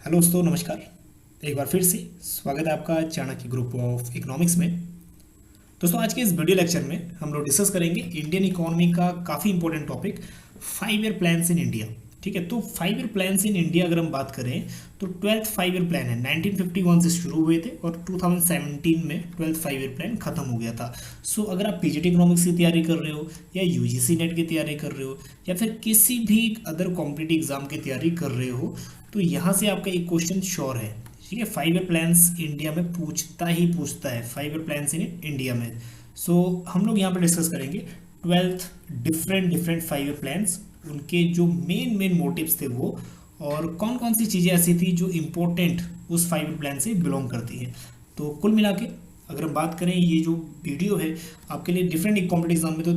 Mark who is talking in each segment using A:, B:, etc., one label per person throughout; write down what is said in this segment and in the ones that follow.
A: Hello दोस्तों, नमस्कार। एक बार फिर से स्वागत है आपका चाणक्य ग्रुप ऑफ इकोनॉमिक्स में। दोस्तों, आज के इस वीडियो लेक्चर में हम लोग डिस्कस करेंगे इंडियन इकोनॉमी का काफ़ी important topic 5 year plans in India. ठीक है, तो 5 ईयर प्लान्स इन इंडिया अगर हम बात करें तो 12th 5 ईयर प्लान है। 1951 से शुरू हुए थे और 2017 में 12th 5 ईयर प्लान खत्म हो गया था। सो अगर आप पीजीटी इकोनॉमिक्स की तैयारी कर रहे हो या यूजीसी नेट की तैयारी कर रहे हो या फिर किसी भी अदर कॉम्पिटिटिव एग्जाम की तैयारी कर रहे हो तो यहाँ से आपका एक क्वेश्चन श्योर है। ठीक है, 5 ईयर प्लान्स इंडिया में पूछता ही पूछता है, 5 ईयर प्लान्स इन इंडिया में। सो हम लोग यहाँ पर डिस्कस करेंगे 12th डिफरेंट 5 ईयर प्लान्स, उनके जो मेन मोटिव्स थे वो, और कौन कौन सी चीज़ें ऐसी थी जो इम्पोर्टेंट उस 5 ईयर प्लान से बिलोंग करती हैं। तो कुल मिला के अगर हम बात करें, ये जो वीडियो है आपके लिए डिफरेंट कॉम्पिटिटिव एग्जाम में तो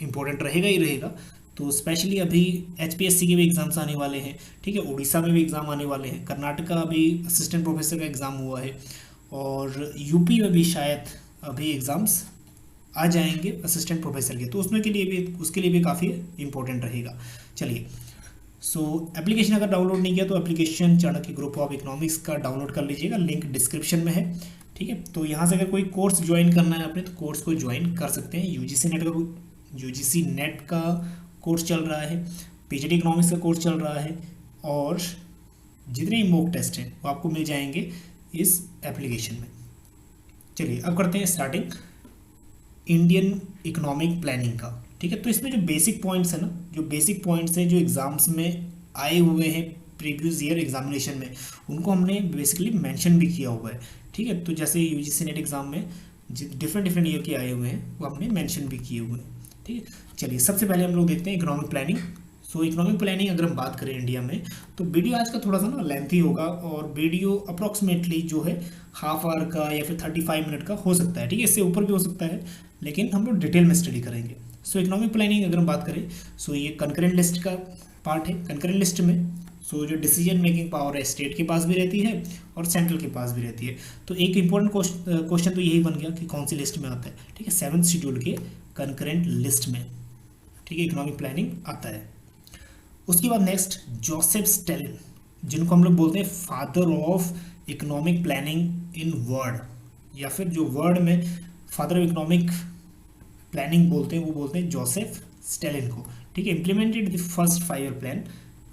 A: इम्पोर्टेंट रहेगा ही रहेगा। तो स्पेशली अभी एचपीएससी के भी एग्ज़ाम्स आने वाले हैं। ठीक है, उड़ीसा में भी एग्ज़ाम आने वाले हैं, कर्नाटका अभी असिस्टेंट प्रोफेसर का एग्ज़ाम हुआ है, और यूपी में भी शायद अभी एग्ज़ाम्स आ जाएंगे असिस्टेंट प्रोफेसर के, तो उसके लिए भी काफ़ी इंपॉर्टेंट रहेगा। चलिए, सो एप्लीकेशन अगर डाउनलोड नहीं किया तो application Chanakya group of economics का डाउनलोड कर लीजिएगा, लिंक डिस्क्रिप्शन में है। ठीक है, तो यहाँ से अगर कोई कोर्स ज्वाइन करना है आपने तो कोर्स को ज्वाइन कर सकते हैं। यूजीसी नेट का कोर्स चल रहा है, पीजीटी इकोनॉमिक्स का कोर्स चल रहा है, और जितने भी मॉक टेस्ट हैं वो आपको मिल जाएंगे इस एप्लीकेशन में। चलिए, अब करते हैं स्टार्टिंग इंडियन इकोनॉमिक प्लानिंग का। ठीक है, तो इसमें जो बेसिक पॉइंट्स है ना, जो बेसिक पॉइंट्स हैं जो एग्ज़ाम्स में आए हुए हैं प्रीवियस ईयर एग्जामिनेशन में, उनको हमने बेसिकली मेंशन भी किया हुआ है। ठीक है, तो जैसे यूजीसी नेट एग्ज़ाम में डिफरेंट ईयर के आए हुए हैं वो हमने मेंशन भी किए हुए हैं। ठीक है, चलिए सबसे पहले हम लोग देखते हैं इकोनॉमिक प्लानिंग। सो इकोनॉमिक प्लानिंग अगर हम बात करें इंडिया में तो वीडियो आज का थोड़ा सा ना लेंथी होगा, और वीडियो अप्रॉक्सीमेटली जो है हाफ आवर का या फिर 35 मिनट का हो सकता है। ठीक है, इससे ऊपर भी हो सकता है, लेकिन हम लोग डिटेल में स्टडी करेंगे। सो इकोनॉमिक प्लानिंग अगर हम बात करें, सो ये कंकरेंट लिस्ट का पार्ट है। कंकरेंट लिस्ट में सो जो डिसीजन मेकिंग पावर है स्टेट के पास भी रहती है और सेंट्रल के पास भी रहती है। तो एक इंपॉर्टेंट क्वेश्चन तो यही बन गया कि कौन सी लिस्ट में आता है। ठीक है, 7th शेड्यूल के कंकरेंट लिस्ट में, ठीक है, इकोनॉमिक प्लानिंग आता है। उसके बाद नेक्स्ट जोसेफ स्टेलिन, जिनको हम लोग बोलते हैं father of economic planning in world, या फिर जो वर्ल्ड में फादर ऑफ इकोनॉमिक प्लानिंग बोलते हैं वो बोलते हैं जोसेफ स्टेलिन को। ठीक है, implemented the first 5 year plan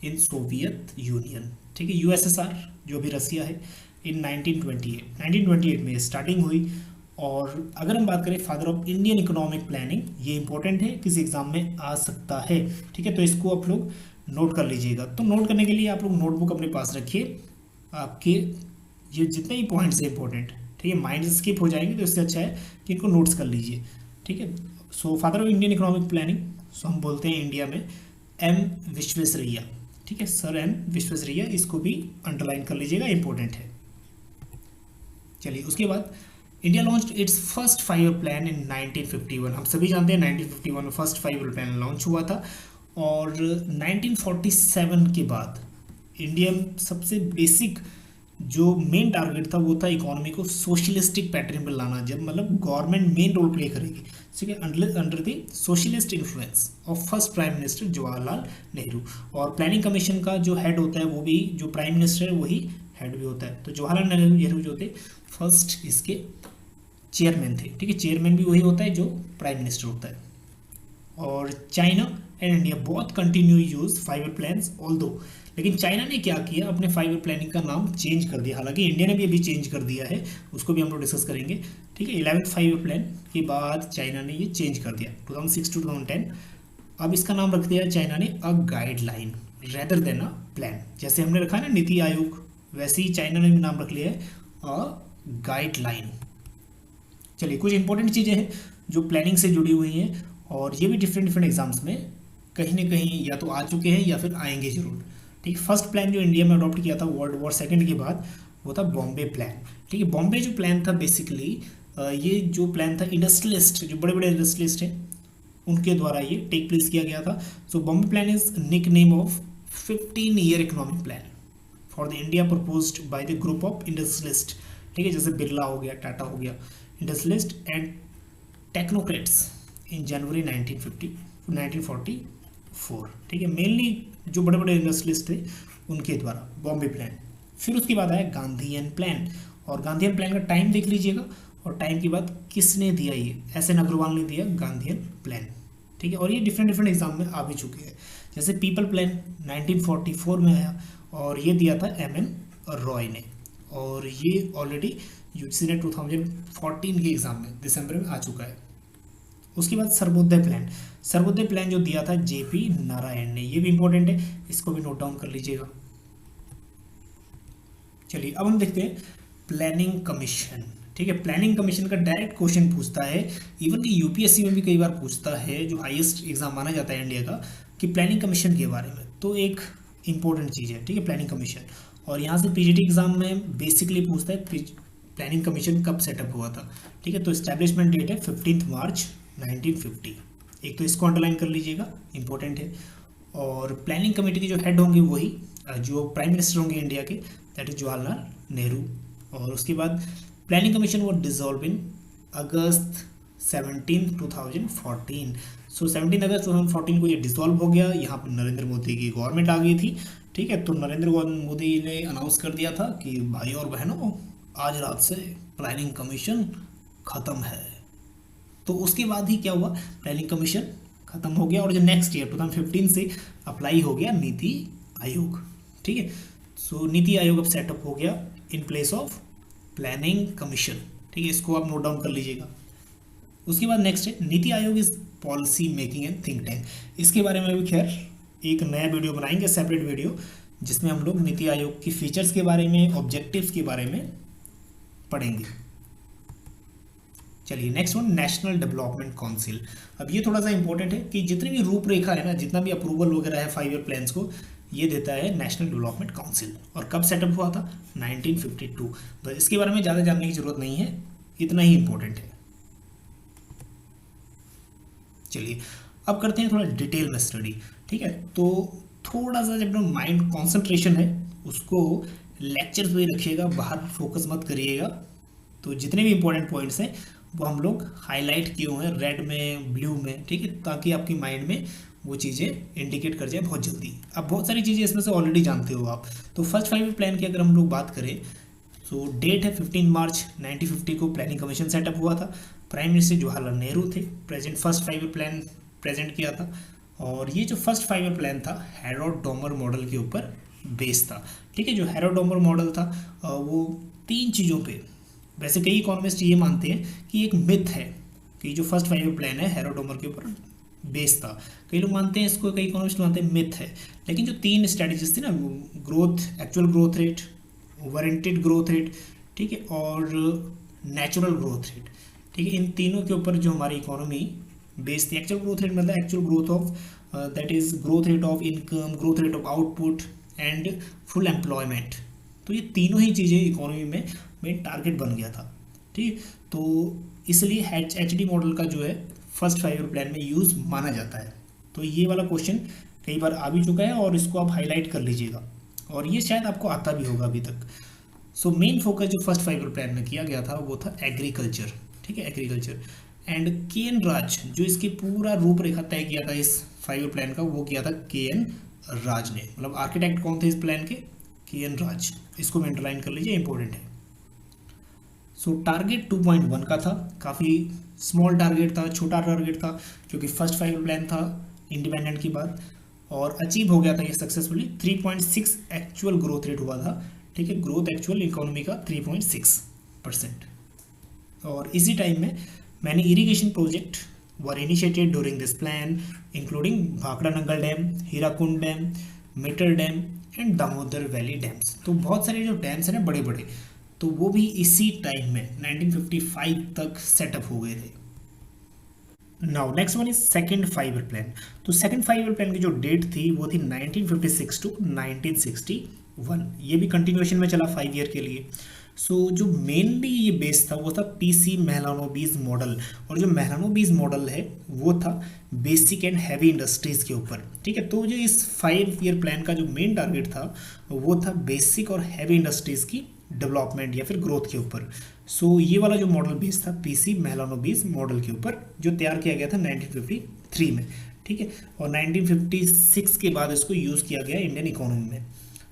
A: in Soviet union. ठीक है, यूएसएसआर जो भी रसिया है, इन 1928 में स्टार्टिंग हुई। और अगर हम बात करें father of Indian economic planning, ये इंपॉर्टेंट है, किसी एग्जाम में आ सकता है। ठीक है, तो इसको आप लोग नोट कर लीजिएगा। तो नोट करने के लिए आप लोग नोटबुक अपने पास रखिए, आपके ये जितने ही पॉइंट्स हैं इंपॉर्टेंट, ठीक है, माइंड स्किप हो जाएंगे, तो इससे अच्छा है कि इनको नोट्स कर लीजिए। ठीक है, so father of Indian economic planning, so हम बोलते हैं इंडिया में एम विश्वेश्वरैया। ठीक है, सर एम विश्वेश्वरैया, इसको भी अंडरलाइन कर लीजिएगा, इंपॉर्टेंट है। चलिए, उसके बाद India launched it's first 5 year plan in 1951। हम सभी जानते हैं 1951 में फर्स्ट 5 ईयर प्लान लॉन्च हुआ था, और 1947 के बाद इंडिया में सबसे बेसिक जो मेन टारगेट था वो था इकोनॉमी को सोशलिस्टिक पैटर्न पर लाना, जब मतलब गवर्नमेंट मेन रोल प्ले करेगी। ठीक है, under the socialist influence of first prime minister Jawaharlal Nehru. और प्लानिंग कमीशन का जो हेड होता है वो भी, जो प्राइम मिनिस्टर है वही हेड भी होता है। तो जवाहरलाल नेहरू जो थे फर्स्ट इसके चेयरमैन थे। ठीक है, चेयरमैन भी वही होता है जो प्राइम मिनिस्टर होता है। और चाइना एंड इंडिया बहुत continue use 5 year plans although, लेकिन चाइना ने क्या किया, अपने 5 ईयर प्लानिंग का नाम चेंज कर दिया। हालांकि इंडिया ने भी अभी चेंज कर दिया है, उसको भी हम लोग डिस्कस करेंगे। ठीक है, 11th 5 ईयर प्लान के बाद चाइना ने ये चेंज कर दिया 2006 to 2010। अब इसका नाम रख दिया चाइना ने a guideline rather than a plan. जैसे हमने रखा है ना नीति आयोग, वैसे ही चाइना ने भी नाम रख लिया है अ गाइडलाइन। चलिए, कुछ इंपॉर्टेंट चीज़ें हैं जो प्लानिंग से जुड़ी हुई हैं, और ये भी डिफरेंट एग्जाम्स में कहीं ना कहीं या तो आ चुके हैं या फिर आएंगे जरूर। ठीक है, फर्स्ट प्लान जो इंडिया में अडॉप्ट किया था वर्ल्ड वॉर सेकंड के बाद वो था बॉम्बे प्लान। ठीक है, बॉम्बे जो प्लान था बेसिकली, ये जो प्लान था इंडस्ट्रियलिस्ट, जो बड़े बड़े इंडस्ट्रियलिस्ट हैं उनके द्वारा ये टेक प्लेस किया गया था। So Bombay plan is nickname of 15 year economic plan for the India proposed by the group of industrialist. ठीक है, जैसे बिरला हो गया, टाटा हो गया, industrialist and technocrats in January 1944। ठीक है, मेनली जो बड़े बड़े इंडस्ट्रियलिस्ट थे उनके द्वारा बॉम्बे प्लान। फिर उसके बाद आया गांधीयन प्लान, और गांधीयन प्लान का टाइम देख लीजिएगा, और टाइम के बाद किसने दिया, ये एस एन अग्रवाल ने दिया गांधीयन प्लान। ठीक है, और ये डिफरेंट डिफरेंट एग्जाम में आ भी चुके हैं। जैसे पीपल प्लान 1944 में आया, और ये दिया था एम एन रॉय ने, और ये ऑलरेडी यूजीसी ने 2014 के एग्जाम में दिसंबर में आ चुका है। उसके बाद सर्वोदय प्लान, सर्वोदय प्लान जो दिया था जेपी नारायण ने, ये भी इंपॉर्टेंट है, इसको भी नोट डाउन कर लीजिएगा। चलिए अब हम देखते हैं प्लानिंग कमीशन। ठीक है, प्लानिंग कमीशन का डायरेक्ट क्वेश्चन पूछता है, इवन कि यूपीएससी में भी कई बार पूछता है, जो हाईएस्ट एग्जाम माना जाता है इंडिया का, कि प्लानिंग कमीशन के बारे में। तो एक इंपॉर्टेंट चीज़ है, ठीक है, प्लानिंग कमीशन। और यहाँ से पीजीटी एग्जाम में बेसिकली पूछता है प्लानिंग कमीशन कब सेटअप हुआ था। ठीक है, तो इस्टेब्लिशमेंट डेट है 15 मार्च 1950। एक तो इसको अंडरलाइन कर लीजिएगा, इंपॉर्टेंट है। और प्लानिंग कमेटी के जो हेड होंगे वही जो प्राइम मिनिस्टर होंगे इंडिया के, दैट इज जवाहरलाल नेहरू। और उसके बाद प्लानिंग कमीशन वो डिसॉल्व इन अगस्त 17, 2014। सो 17 अगस्त 2014 को ये डिसॉल्व हो गया। यहाँ पर नरेंद्र मोदी की गवर्नमेंट आ गई थी। ठीक है, तो नरेंद्र मोदी ने अनाउंस कर दिया था कि भाई और बहनों, आज रात से प्लानिंग कमीशन ख़त्म है। तो उसके बाद ही क्या हुआ, प्लानिंग कमीशन ख़त्म हो गया, और जो नेक्स्ट ईयर 2015 से अप्लाई हो गया नीति आयोग। ठीक है, सो नीति आयोग अब सेटअप हो गया in place of planning commission. ठीक है, इसको आप नोट डाउन कर लीजिएगा। उसके बाद नेक्स्ट है NITI Aayog is policy making and think tank. इसके बारे में भी खैर एक नया वीडियो बनाएंगे, सेपरेट वीडियो, जिसमें हम लोग नीति आयोग की फीचर्स के बारे में, ऑब्जेक्टिव्स के बारे में पढ़ेंगे। चलिए next one, national development council. अब ये थोड़ा सा इंपॉर्टेंट है कि जितनी भी रूपरेखा है ना, जितना भी अप्रूवल वगैरह है 5 ईयर प्लान्स को, ये देता है नेशनल डेवलपमेंट काउंसिल। और कब सेटअप हुआ था, 1952। तो इसके बारे में ज़्यादा जानने की जरूरत नहीं है, इतना ही इंपॉर्टेंट है। चलिए अब करते हैं थोड़ा डिटेल में स्टडी। ठीक है, तो थोड़ा सा जब माइंड कॉन्सेंट्रेशन है उसको लेक्चर्स में रखिएगा, बाहर फोकस मत करिएगा। तो जितने भी इंपॉर्टेंट पॉइंट्स हैं वो हम लोग हाईलाइट किए हुए हैं रेड में, ब्लू में। ठीक है, ताकि आपकी माइंड में वो चीज़ें इंडिकेट कर जाए बहुत जल्दी। अब बहुत सारी चीज़ें इसमें से ऑलरेडी जानते हो आप। तो फर्स्ट 5 ईयर प्लान की अगर हम लोग बात करें, तो डेट है 15 मार्च 1950 को प्लानिंग कमीशन सेटअप हुआ था। प्राइम मिनिस्टर जवाहरलाल नेहरू थे, present first 5 year plan present किया था। और ये जो फर्स्ट 5 ईयर प्लान था हैरोल्ड डॉमर मॉडल के ऊपर बेस्ड था। ठीक है, जो हैरोल्ड डॉमर मॉडल था वो 3 चीज़ों पे, वैसे कई इकोनॉमिस्ट ये मानते हैं कि एक मिथ है कि जो फर्स्ट 5 ईयर प्लान है हैरोल्ड डॉमर के ऊपर बेस्ड था। कई लोग मानते हैं इसको, कई इकोनॉमिस्ट मानते हैं मिथ है। लेकिन जो 3 स्ट्रैटेजीज थी ना, growth, actual growth rate, warranted growth rate, ठीक है, और नेचुरल ग्रोथ रेट, ठीक है, इन तीनों के ऊपर जो हमारी इकोनॉमी बेस्ड थी। एक्चुअल ग्रोथ रेट मतलब actual growth of, that is growth rate of income, growth rate of output and full employment. तो ये तीनों ही चीज़ें इकोनॉमी में मेन टारगेट बन गया था। ठीक, तो इसलिए HD मॉडल का जो है फर्स्ट 5 ईयर प्लान में यूज़ माना जाता है। तो ये वाला क्वेश्चन कई बार आ भी चुका है, और इसको आप हाईलाइट कर लीजिएगा, और ये शायद आपको आता भी होगा अभी तक। सो मेन फोकस जो फर्स्ट 5 ईयर प्लान में किया गया था वो था एग्रीकल्चर। ठीक है, एग्रीकल्चर। एंड KN राज जो इसकी पूरा रूपरेखा तय किया था इस 5 ईयर प्लान का, वो किया था KN राज ने। मतलब आर्किटेक्ट कौन थे इस प्लान के, KN राज। इसको मैं अंडरलाइन कर लीजिए, इंपॉर्टेंट है। सो टारगेट 2.1 का था, काफ़ी स्मॉल टारगेट था, छोटा टारगेट था, क्योंकि फर्स्ट 5 ईयर प्लान था इंडिपेंडेंट की बात, और अचीव हो गया था ये सक्सेसफुली। 3.6 एक्चुअल ग्रोथ रेट हुआ था। ठीक है, ग्रोथ एक्चुअल इकोनॉमी का 3.6%। और इसी टाइम में मैंने irrigation project were initiated during this plan, including Bhakra Nangal dam, Hirakud dam, Mettur dam and Damodar valley dams. तो बहुत सारे जो डैम्स हैं ना बड़े बड़े, तो वो भी इसी टाइम में 1955 तक सेटअप हो गए थे। Now next one is second 5 year plan. तो सेकंड 5 ईयर प्लान की जो डेट थी वो थी 1956 टू 1961। ये भी कंटिन्यूएशन में चला 5 ईयर के लिए। सो जो मेनली ये बेस था वो था PC मेहलानोबिस मॉडल, और जो मेहलानोबिस मॉडल है वो था बेसिक एंड हैवी इंडस्ट्रीज़ के ऊपर। ठीक है, तो जो इस 5 ईयर प्लान का जो मेन टारगेट था वो था बेसिक और हैवी इंडस्ट्रीज़ की डेवलपमेंट या फिर ग्रोथ के ऊपर। सो ये वाला जो मॉडल बेस था PC मेहलानोबिस मॉडल के ऊपर, जो तैयार किया गया था 1953 में। ठीक है, और 1956 के बाद इसको यूज़ किया गया इंडियन इकोनॉमी में।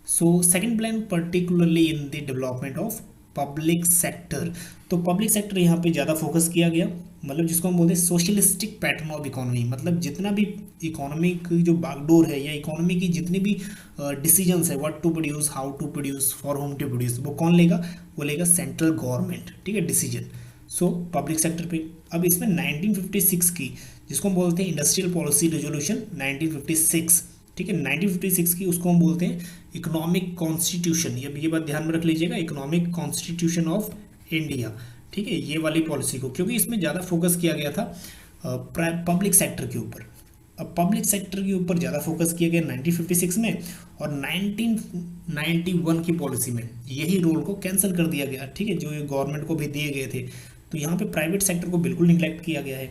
A: So second plan particularly in the development of public sector. तो पब्लिक सेक्टर यहाँ पे ज़्यादा फोकस किया गया, मतलब जिसको हम बोलते हैं सोशलिस्टिक पैटर्न ऑफ इकोनॉमी, मतलब जितना भी इकोनॉमी की जो बागडोर है या इकोनॉमी की जितनी भी डिसीजंस है, what to produce, how to produce, for whom to produce, वो कौन लेगा? वो लेगा सेंट्रल गवर्नमेंट, ठीक है, डिसीजन। सो पब्लिक सेक्टर पे अब इसमें 1956 की, जिसको हम बोलते हैं इंडस्ट्रियल पॉलिसी रेजोल्यूशन 1956, ठीक है, 1956 की, उसको हम बोलते हैं इकोनॉमिक कॉन्स्टिट्यूशन। ये बात ध्यान में रख लीजिएगा, इकोनॉमिक कॉन्स्टिट्यूशन ऑफ इंडिया, ठीक है, ये वाली पॉलिसी को, क्योंकि इसमें ज़्यादा फोकस किया गया था पब्लिक सेक्टर के ऊपर। अब पब्लिक सेक्टर के ऊपर ज़्यादा फोकस किया गया 1956 में, और 1991 की पॉलिसी में यही रूल को कैंसिल कर दिया गया, ठीक है, जो गवर्नमेंट को भी दिए गए थे। तो यहाँ पे प्राइवेट सेक्टर को बिल्कुल निगलेक्ट किया गया है,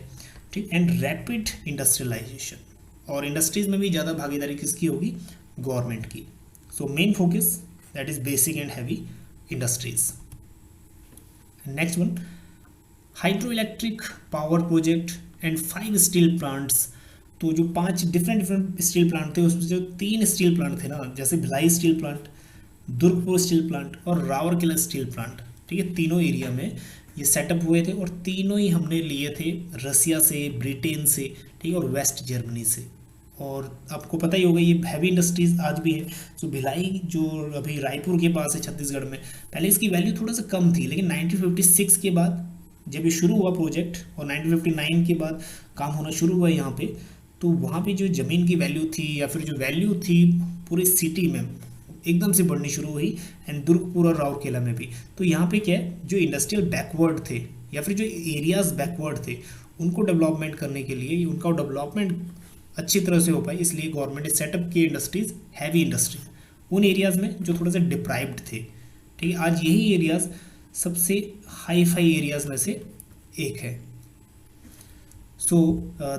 A: ठीक। एंड रैपिड इंडस्ट्रियलाइजेशन, और इंडस्ट्रीज में भी ज़्यादा भागीदारी किसकी होगी? गवर्नमेंट की। So main focus that is basic and heavy industries. Next one, hydro electric power project and 5 steel plants. तो जो 5 डिफरेंट स्टील प्लांट थे, उसमें जो 3 स्टील प्लांट थे ना, जैसे Bhilai steel plant, Durgapur steel plant और राउरकेला स्टील प्लांट, ठीक है, तीनों एरिया में ये सेटअप हुए थे, और तीनों ही हमने लिए थे रसिया से, ब्रिटेन से, ठीक है, और वेस्ट जर्मनी से। और आपको पता ही होगा ये हैवी इंडस्ट्रीज आज भी है। जो भिलाई जो अभी रायपुर के पास है छत्तीसगढ़ में, पहले इसकी वैल्यू थोड़ा सा कम थी, लेकिन 1956 के बाद जब ये शुरू हुआ प्रोजेक्ट, और 1959 के बाद काम होना शुरू हुआ यहाँ पे, तो वहाँ पे जो ज़मीन की वैल्यू थी, या फिर जो वैल्यू थी पूरी सिटी में, एकदम से बढ़नी शुरू हुई, एंड दुर्गपुर और राउरकेला में भी। तो यहाँ पे क्या है, जो इंडस्ट्रियल बैकवर्ड थे, या फिर जो एरियाज बैकवर्ड थे, उनको डेवलपमेंट करने के लिए, उनका डेवलपमेंट अच्छी तरह से हो पाए, इसलिए गवर्नमेंट ने सेटअप किए इंडस्ट्रीज, हैवी इंडस्ट्री, उन एरियाज़ में जो थोड़ा सा डिप्राइव्ड थे, ठीक है। आज यही एरियाज़ सबसे हाई फाई एरियाज़ में से एक है। So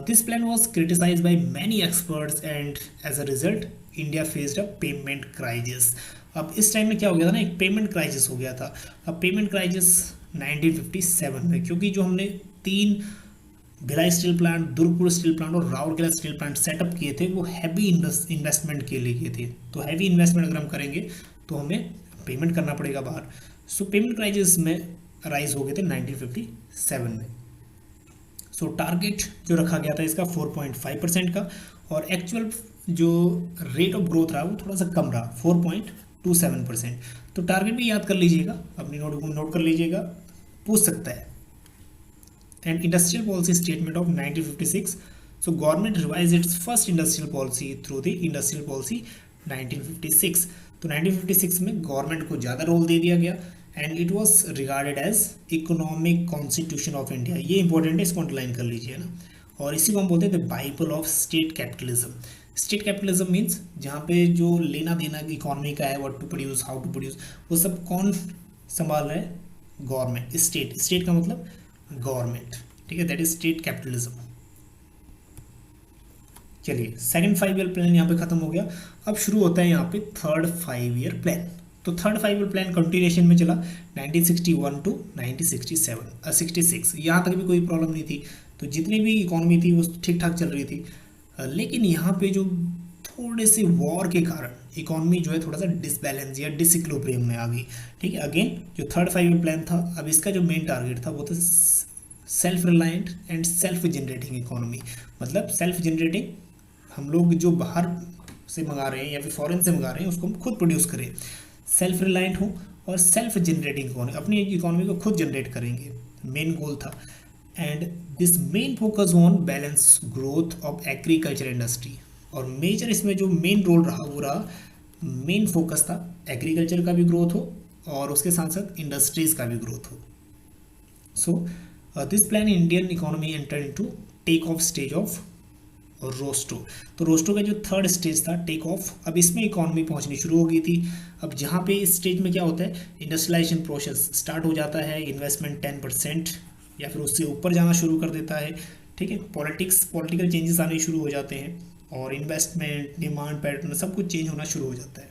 A: this plan was criticise by many experts, and as a result India faced a payment crisis. अब इस टाइम में क्या हो गया था ना, एक पेमेंट क्राइसिस हो गया था। अब पेमेंट क्राइसिस 1957 में, क्योंकि जो हमने 3 Bhilai steel plant, Durgapur steel plant और राउरकेला स्टील प्लांट सेटअप किए थे, वो हैवी इन्वेस्टमेंट के लिए किए थे। तो हैवी इन्वेस्टमेंट अगर हम करेंगे तो हमें पेमेंट करना पड़ेगा बाहर। सो पेमेंट क्राइसिस में राइज हो गए थे 1957 में। सो टारगेट जो रखा गया था इसका 4.5% का, और एक्चुअल जो रेट ऑफ ग्रोथ रहा वो थोड़ा सा कम रहा, 4.27%। तो टारगेट भी याद कर लीजिएगा, अपनी नोटबुक में नोट कर लीजिएगा, पूछ सकता है। And industrial policy statement of 1956। So government revise it's first industrial policy through the industrial policy 1956। तो 1956 में गवर्नमेंट को ज़्यादा रोल दे दिया गया, and it was regarded as economic constitution of India. ये इंपॉर्टेंट है, इसको अंडरलाइन कर लीजिए ना। और इसी को हम बोलते हैं the Bible of state capitalism. State capitalism means जहाँ पे जो लेना देना इकोनॉमी का है, what to produce, how to produce, वो सब कौन संभाल रहा है? गवर्नमेंट। स्टेट, स्टेट का मतलब गवर्नमेंट, ठीक है, दैट इज स्टेट कैपिटलिज्म। चलिए, सेकंड 5 ईयर प्लान यहाँ पे खत्म हो गया। अब शुरू होता है यहाँ पे थर्ड 5 ईयर प्लान। तो थर्ड 5 ईयर प्लान कंटिन्यूएशन में चला 1961 टू 1966। यहाँ तक भी कोई प्रॉब्लम नहीं थी, तो जितनी भी इकोनॉमी थी वो ठीक ठाक चल रही थी। लेकिन यहाँ पे जो थोड़े से वॉर के कारण इकोनॉमी जो है थोड़ा सा डिसबैलेंस या डिसइक्विलिब्रियम में आ गई, ठीक है। अगेन जो थर्ड 5 ईयर प्लान था, अब इसका जो मेन टारगेट था वो था self reliant and self generating economy. मतलब सेल्फ जनरेटिंग, हम लोग जो बाहर से मंगा रहे हैं या फिर फॉरेन से मंगा रहे हैं उसको हम खुद प्रोड्यूस करें, सेल्फ रिलायंट हो, और सेल्फ जनरेटिंग इकोनॉमी, अपनी इकोनॉमी को खुद जनरेट करेंगे, मेन गोल था। And this main focus on balance growth of agriculture industry, और मेजर इसमें जो मेन रोल रहा वो रहा, मेन फोकस था एग्रीकल्चर का भी ग्रोथ हो और उसके साथ साथ इंडस्ट्रीज का भी ग्रोथ हो। So this plan Indian economy enter into take off stage of Rostow. तो रोस्टो का जो थर्ड स्टेज था टेक ऑफ, अब इसमें इकोनॉमी पहुंचनी शुरू हो गई थी। अब जहाँ पे इस स्टेज में क्या होता है, इंडस्ट्रियलाइजेशन प्रोसेस स्टार्ट हो जाता है, इन्वेस्टमेंट 10% या फिर उससे ऊपर जाना शुरू कर देता है, ठीक है। पॉलिटिकल चेंजेस आने शुरू हो जाते हैं, और इन्वेस्टमेंट, डिमांड पैटर्न सब कुछ चेंज होना शुरू हो जाता है।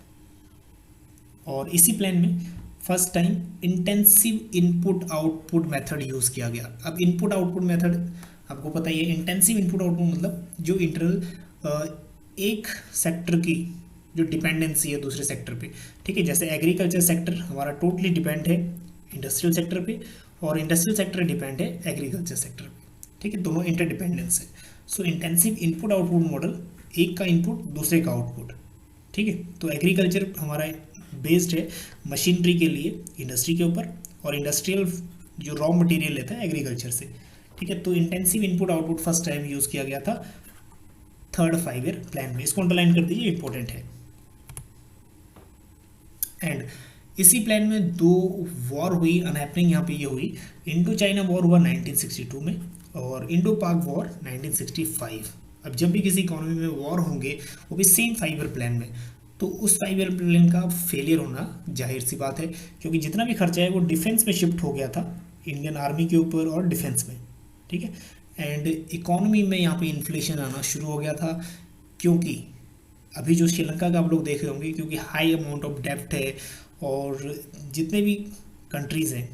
A: और इसी प्लान में first time intensive input output method use किया गया। अब इनपुट आउटपुट मेथड आपको पता ही है, इंटेंसिव इनपुट आउटपुट मतलब जो इंटरनल एक सेक्टर की जो डिपेंडेंसी है दूसरे सेक्टर पे, ठीक है। जैसे एग्रीकल्चर सेक्टर हमारा टोटली डिपेंड है इंडस्ट्रियल सेक्टर पे, और इंडस्ट्रियल सेक्टर डिपेंड है एग्रीकल्चर सेक्टर पे, ठीक है। दोनों इंटरडिपेंडेंस है। सो इंटेंसिव इनपुट आउटपुट मॉडल, एक का इनपुट दूसरे का आउटपुट, ठीक है। तो एग्रीकल्चर हमारा बेस्ड है मशीनरी के लिए इंडस्ट्री के ऊपर, और इंडस्ट्रियल जो रॉ मटेरियल लेता है एग्रीकल्चर से, ठीक है। तो intensive input output first time use किया गया था थर्ड 5 ईयर प्लान में। इसको अंडरलाइन कर दीजिए, इंपॉर्टेंट है। एंड इसी प्लान में दो वॉर हुई, अनहैपनिंग यहाँ पे ये हुई। इंडो चाइना वॉर हुआ 1962 में, और इंडो पाक वॉर 1965। अब जब भी किसी इकोनॉमी में वॉर होंगे वो भी सेम 5 ईयर प्लान में, तो उस 5 ईयर प्लान का फेलियर होना जाहिर सी बात है, क्योंकि जितना भी खर्चा है वो डिफेंस में शिफ्ट हो गया था, इंडियन आर्मी के ऊपर और डिफेंस में, ठीक है। एंड इकोनॉमी में यहाँ पे इन्फ्लेशन आना शुरू हो गया था, क्योंकि अभी जो श्रीलंका का आप लोग देख रहे होंगे, क्योंकि हाई अमाउंट ऑफ डेप्ट है, और जितने भी कंट्रीज़ हैं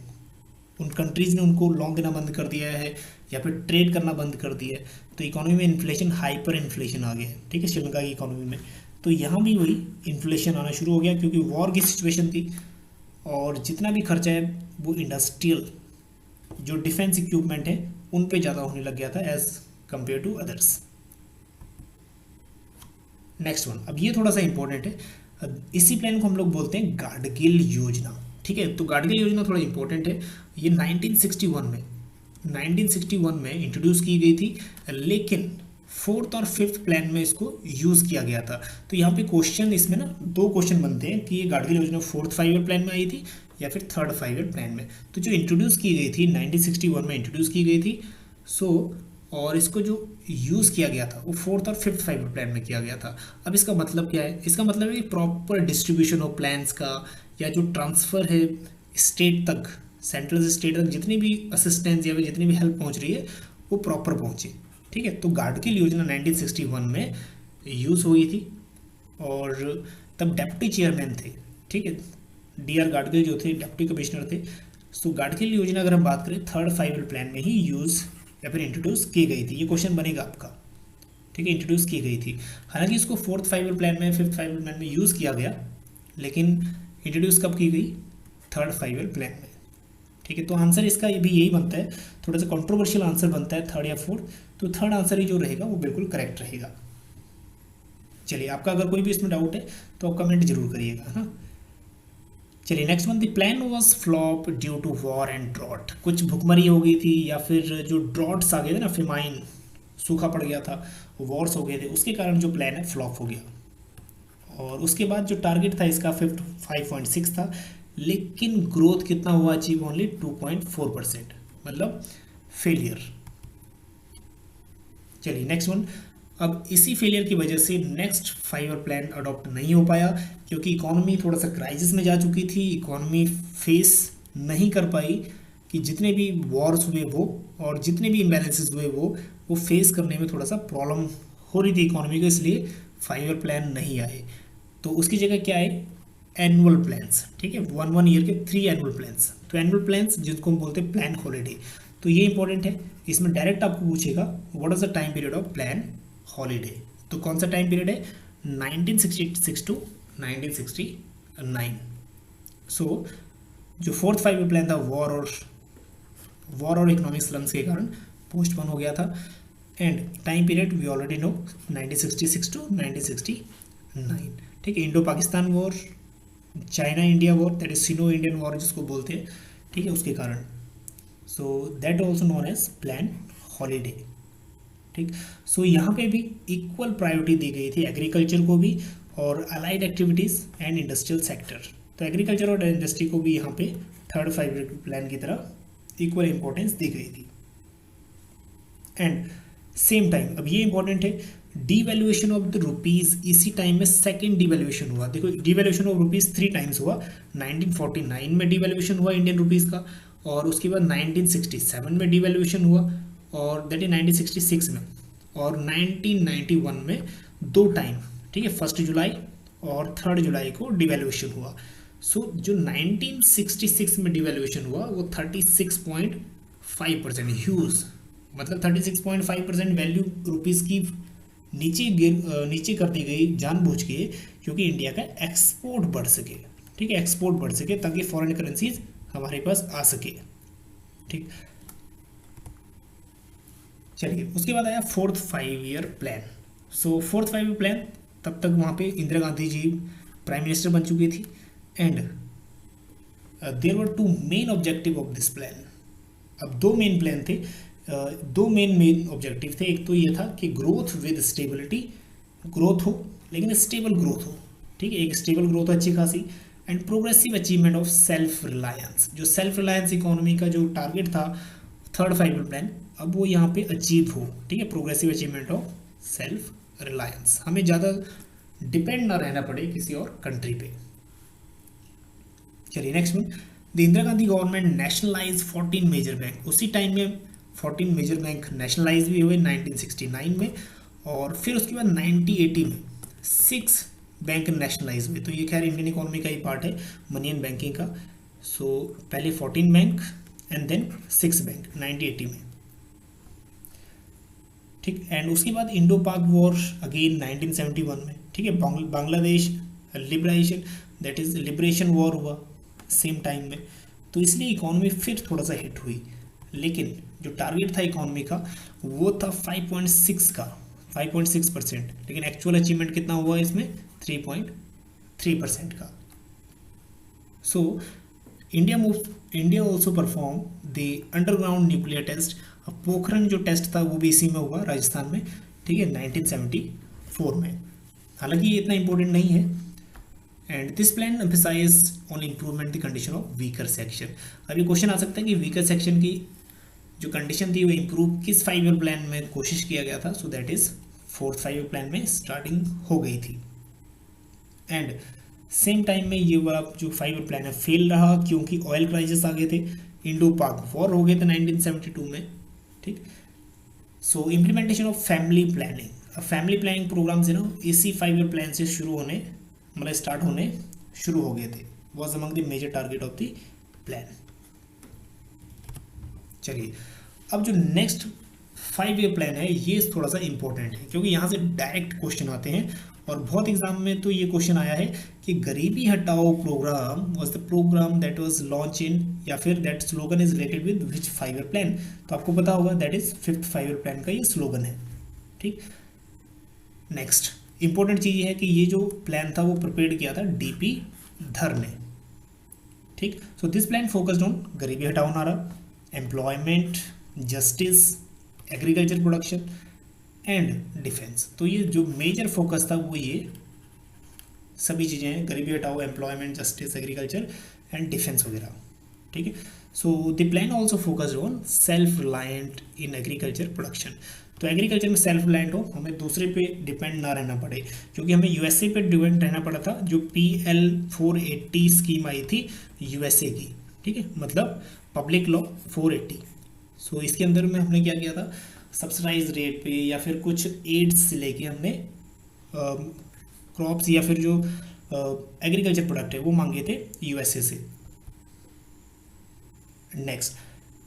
A: उन कंट्रीज़ ने उनको लोन देना बंद कर दिया है या फिर ट्रेड करना बंद कर दिया है, तो इकोनॉमी में इन्फ्लेशन, हाइपर इन्फ्लेशन आ गया है, ठीक है, श्रीलंका की इकोनॉमी में। तो यहाँ भी वही इन्फ्लेशन आना शुरू हो गया, क्योंकि वॉर की सिचुएशन थी, और जितना भी खर्चा है वो इंडस्ट्रियल जो डिफेंस इक्विपमेंट है उन पे ज़्यादा होने लग गया था as compare to others. Next one, अब ये थोड़ा सा इंपॉर्टेंट है। इसी प्लान को हम लोग बोलते हैं गाडगिल योजना, ठीक है। तो गाडगिल योजना थोड़ा इंपॉर्टेंट है। ये 1961 में इंट्रोड्यूस की गई थी, लेकिन फोर्थ और फिफ्थ प्लान में इसको यूज़ किया गया था। तो यहाँ पे क्वेश्चन, इसमें ना दो क्वेश्चन बनते हैं कि ये गाडगिल योजना फोर्थ 5 ईयर प्लान में आई थी या फिर थर्ड 5 ईयर प्लान में। तो जो इंट्रोड्यूस की गई थी 1961 में इंट्रोड्यूस की गई थी, और इसको जो यूज़ किया गया था वो फोर्थ और फिफ्थ 5 ईयर प्लान में किया गया था। अब इसका मतलब क्या है? इसका मतलब है कि प्रॉपर डिस्ट्रीब्यूशन ऑफ प्लान्स का, या जो ट्रांसफ़र है स्टेट तक, सेंट्रल से स्टेट तक जितनी भी असिस्टेंस या फिर जितनी भी हेल्प पहुंच रही है वो प्रॉपर पहुंचे, ठीक है। तो गाडगिल योजना 1961 में यूज़ हुई थी, और तब डेप्टी चेयरमैन थे, ठीक है, DR गाडगिल जो थे डेप्टी कमिश्नर थे। तो गाडगिल योजना अगर हम बात करें थर्ड 5 ईयर प्लान में ही यूज़ या फिर इंट्रोड्यूस की गई थी। ये क्वेश्चन बनेगा आपका, ठीक है, इंट्रोड्यूस की गई थी। हालांकि इसको फोर्थ 5 ईयर प्लान में, फिफ्थ 5 ईयर प्लान में यूज़ किया गया, लेकिन इंट्रोड्यूस कब की गई? थर्ड 5 ईयर प्लान में, ठीक है। तो आंसर इसका ये भी यही बनता है, थोड़ा सा कंट्रोवर्शियल आंसर बनता है थर्ड या फोर्थ, तो थर्ड आंसर ही जो रहेगा वो बिल्कुल करेक्ट रहेगा। चलिए, आपका अगर कोई भी इसमें डाउट है तो आप कमेंट जरूर करिएगा, हाँ। चलिए next one, the plan was flop due to war and drought. कुछ भुखमरी हो गई थी, या फिर जो ड्रॉट्स आ गए थे ना, फेमाइन, सूखा पड़ गया था, वॉर्स हो गए थे, उसके कारण जो प्लान है फ्लॉप हो गया। और उसके बाद जो टारगेट था इसका 5.6 था, लेकिन ग्रोथ कितना हुआ अचीव? ओनली 2.4%, मतलब फेलियर। चलिए नेक्स्ट वन, अब इसी फेलियर की वजह से नेक्स्ट 5 ईयर प्लान अडॉप्ट नहीं हो पाया, क्योंकि इकोनॉमी थोड़ा सा क्राइसिस में जा चुकी थी। इकोनॉमी फेस नहीं कर पाई कि जितने भी वॉर्स हुए वो, और जितने भी इम्बैलेंसेस हुए वो फेस करने में थोड़ा सा प्रॉब्लम हो रही थी इकोनॉमी को, इसलिए 5 ईयर प्लान नहीं आए। तो उसकी जगह क्या है? एनुअल प्लान्स, ठीक है, 1 ईयर के 3 एनुअल प्लान्स। तो एनुअल प्लान्स जिसको हम बोलते हैं प्लान हॉलीडे, तो ये इंपॉर्टेंट है। इसमें डायरेक्ट आपको पूछेगा what is the time period of plan holiday. तो कौन सा टाइम पीरियड है? 1966 टू 1969। सो जो फोर्थ 5 ईयर प्लान था वॉर और इकोनॉमिक स्लम्स के कारण पोस्टपोन हो गया था। And time period we already know, 1966 to 1969, ठीक है। Indo Pakistan war, China India war, that is Sino Indian war जिसको बोलते हैं, ठीक है, उसके कारण। So that also known as plan holiday, ठीक। सो यहाँ पे भी इक्वल प्रायोरिटी दी गई थी एग्रीकल्चर को भी, और allied activities and industrial sector. तो एग्रीकल्चर और इंडस्ट्री को भी यहाँ पे थर्ड 5 ईयर प्लान की तरह इक्वल इंपॉर्टेंस दी गई थी। एंड सेम टाइम, अब ये इंपॉर्टेंट है, डीवैल्यूएशन ऑफ द रुपीज़ इसी टाइम में सेकंड डीवैल्यूएशन हुआ। देखो, डीवैल्यूएशन ऑफ रुपीज़ 3 टाइम्स हुआ। 1949 में डीवैल्यूएशन हुआ इंडियन रुपीज़ का, और उसके बाद 1967 में डीवैल्यूएशन हुआ, और दैट इज 1966 में, और 1991 में 2 टाइम, ठीक है, 1 जुलाई और 3 जुलाई को डिवैल्यूएशन हुआ। सो जो 1966 में डिवैल्यूएशन हुआ वो 36.5%, ह्यूज, मतलब 36.5% वैल्यू रुपीज़ की नीचे कर दी गई जानबूझ के, क्योंकि इंडिया का एक्सपोर्ट बढ़ सके। ठीक है, एक्सपोर्ट बढ़ सके ताकि फॉरेन करेंसीज हमारे पास आ सके। ठीक, चलिए उसके बाद आया 4th 5 year plan. So 4th 5 year plan, तब तक वहाँ पे इंदिरा गांधी जी प्राइम मिनिस्टर बन चुकी थी। And there were 2 main objective of this plan. अब 2 मेन प्लान थे, 2 मेन ऑब्जेक्टिव थे। एक तो ये था कि ग्रोथ विद स्टेबिलिटी, ग्रोथ हो लेकिन स्टेबल ग्रोथ हो। ठीक है, एक स्टेबल ग्रोथ अच्छी खासी, and progressive achievement of self reliance. जो सेल्फ रिलायंस इकोनॉमी का जो टारगेट था 3rd 5 ईयर प्लान, अब वो यहाँ पे अचीव हो। ठीक है, progressive achievement of self reliance, हमें ज़्यादा डिपेंड ना रहना पड़े किसी और कंट्री पे। चलिए नेक्स्ट में, the Indira Gandhi government nationalise 14 major bank. उसी टाइम में 14 मेजर बैंक नेशनलाइज भी हुए 1969 में, और फिर उसके बाद 1980 में 6 बैंक नेशनलाइज हुए। तो ये खैर इंडियन इकोनॉमी का ही पार्ट है, मनी एंड बैंकिंग का। सो पहले 14 बैंक एंड देन 6 बैंक 1980 में। ठीक, एंड उसके बाद इंडो पाक वॉर अगेन 1971 में। ठीक है, Bangladesh liberation, that is liberation war हुआ सेम टाइम में। तो इसलिए इकोनॉमी फिर थोड़ा सा हिट हुई, लेकिन जो टारगेट था इकोनॉमी का वो था 5.6 का, 5.6%, लेकिन एक्चुअल अचीवमेंट कितना हुआ इसमें 3.3% का। So India also perform the underground nuclear test. अब पोखरण जो टेस्ट था वो भी इसी में हुआ, राजस्थान में। ठीक है, 1974 में। हालांकि ये इतना इंपॉर्टेंट नहीं है। And this plan emphasise on improvement the condition of weaker section. अब ये क्वेश्चन आ सकता है कि वीकर सेक्शन की जो कंडीशन थी वो इम्प्रूव किस 5 ईयर प्लान में कोशिश किया गया था। So that is 4th 5 year plan में स्टार्टिंग हो गई थी। एंड सेम टाइम में ये वाला जो 5 ईयर प्लान है फेल रहा, क्योंकि ऑयल क्राइसिस आ गए थे, इंडो पाक वॉर हो गए थे 1972 में। ठीक, सो इम्प्लीमेंटेशन ऑफ फैमिली प्लानिंग। अब फैमिली प्लानिंग प्रोग्राम से ना इसी 5 ईयर प्लान से शुरू होने, मतलब स्टार्ट होने शुरू हो गए थे। Was among the major target of the plan. चलिए अब जो नेक्स्ट 5 ईयर प्लान है ये थोड़ा सा इंपॉर्टेंट है, क्योंकि यहाँ से डायरेक्ट क्वेश्चन आते हैं, और बहुत एग्जाम में तो ये क्वेश्चन आया है कि गरीबी हटाओ programme was the programme that was launch in, या फिर that slogan is related with which 5 year plan. तो आपको पता होगा that is 5th 5 year plan का ये स्लोगन है। ठीक, नेक्स्ट इंपॉर्टेंट चीज़ ये है कि ये जो प्लान था वो प्रिपेयर किया था डीपी धर ने। ठीक, सो दिस प्लान फोकस्ड ऑन गरीबी हटाओ नारा, employment, justice, agriculture production and defence. तो ये जो मेजर फोकस था वो ये सभी चीज़ें हैं, गरीबी हटाओ, employment, justice, agriculture and defence वगैरह। ठीक है, so the plan also focused on self reliant in agriculture production. तो एग्रीकल्चर में सेल्फ रिलायंट हो, हमें दूसरे पे डिपेंड ना रहना पड़े, क्योंकि हमें यूएसए पे डिपेंड रहना पड़ा था। जो PL 480 स्कीम आई थी यूएसए की, ठीक है, मतलब पब्लिक लॉ 480। सो इसके अंदर में हमने क्या किया था, सब्सिडाइज रेट पे या फिर कुछ एड्स से लेके हमने क्रॉप्स या फिर जो एग्रीकल्चर प्रोडक्ट है वो मांगे थे यूएसए से। Next,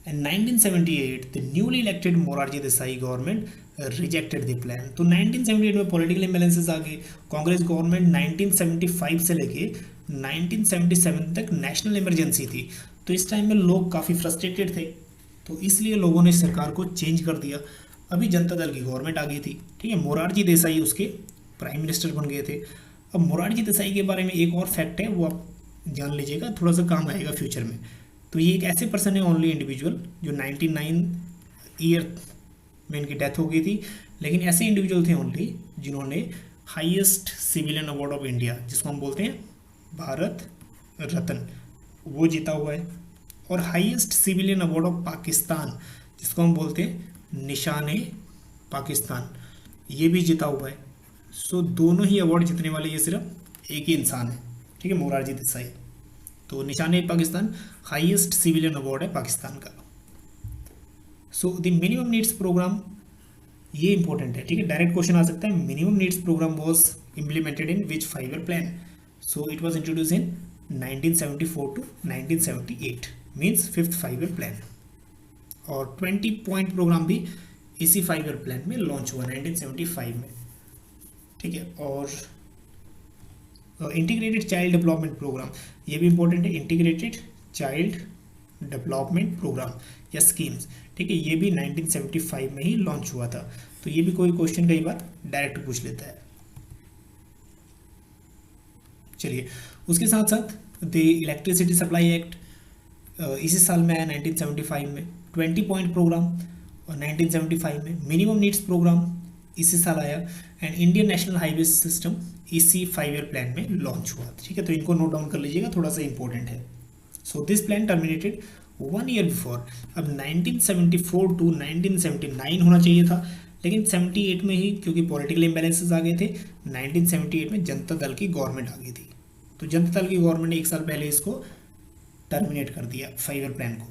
A: in 1978 the newly elected Morarji Desai government rejected the plan. तो 1978 में पॉलिटिकल इम्बैलेंसेस आ गए। कांग्रेस गवर्नमेंट 1975 से लेके 1977 तक नेशनल इमरजेंसी थी, तो इस टाइम में लोग काफ़ी फ्रस्ट्रेटेड थे, तो इसलिए लोगों ने सरकार को चेंज कर दिया। अभी जनता दल की गवर्नमेंट आ गई थी, ठीक है, मोरारजी देसाई उसके प्राइम मिनिस्टर बन गए थे। अब मोरारजी देसाई के बारे में एक और फैक्ट है, वो आप जान लीजिएगा, थोड़ा सा काम आएगा फ्यूचर में। तो ये एक ऐसे पर्सन है, ओनली इंडिविजुअल, जो 99 ईयर में इनकी डेथ हो गई थी, लेकिन ऐसे इंडिविजुअल थे ओनली जिन्होंने highest civilian award of India, जिसको हम बोलते हैं भारत रत्न, वो जीता हुआ है, और highest civilian award of Pakistan, जिसको हम बोलते हैं निशान पाकिस्तान, ये भी जीता हुआ है। सो दोनों ही अवार्ड जीतने वाले ये सिर्फ एक ही इंसान है, ठीक है, मोरारजी देसाई। तो निशान पाकिस्तान हाईएस्ट सिविलियन अवार्ड है पाकिस्तान का। So the minimum needs programme, ये इंपॉर्टेंट है, ठीक है, डायरेक्ट क्वेश्चन आ सकता है। Minimum needs programme was implemented in which 5 year plan. So it was introduce in 1974 to 1978, means 5th 5 year plan. और 20 पॉइंट प्रोग्राम भी इसी 5 ईयर प्लान में लॉन्च हुआ 1975 में। ठीक है। और इंटीग्रेटेड चाइल्ड डेवलपमेंट प्रोग्राम, ये भी इंपॉर्टेंट है, इंटीग्रेटेड चाइल्ड डेवलपमेंट प्रोग्राम या स्कीम्स, ठीक है, ये भी 1975 में ही लॉन्च हुआ था। तो ये भी कोई क्वेश्चन कई बार डायरेक्ट पूछ लेता है। चलिए, उसके साथ साथ द इलेक्ट्रिसिटी सप्लाई एक्ट इसी साल में आया 1975 में। 20 पॉइंट प्रोग्राम और 1975 में। मिनिमम नीड्स प्रोग्राम इसी साल आया। And Indian national highway system इसी 5 ईयर प्लान में लॉन्च हुआ, ठीक है। तो इनको नोट डाउन कर लीजिएगा, थोड़ा सा इंपॉर्टेंट है। So this plan terminated 1 year before. अब 1974 टू 1979 होना चाहिए था, लेकिन 78 में ही, क्योंकि पॉलिटिकल इम्बैलेंसेस आ गए थे, 1978 में जनता दल की गवर्नमेंट आ गई थी। तो जनता दल की गवर्नमेंट ने 1 साल पहले इसको टर्मिनेट कर दिया 5 ईयर प्लान को,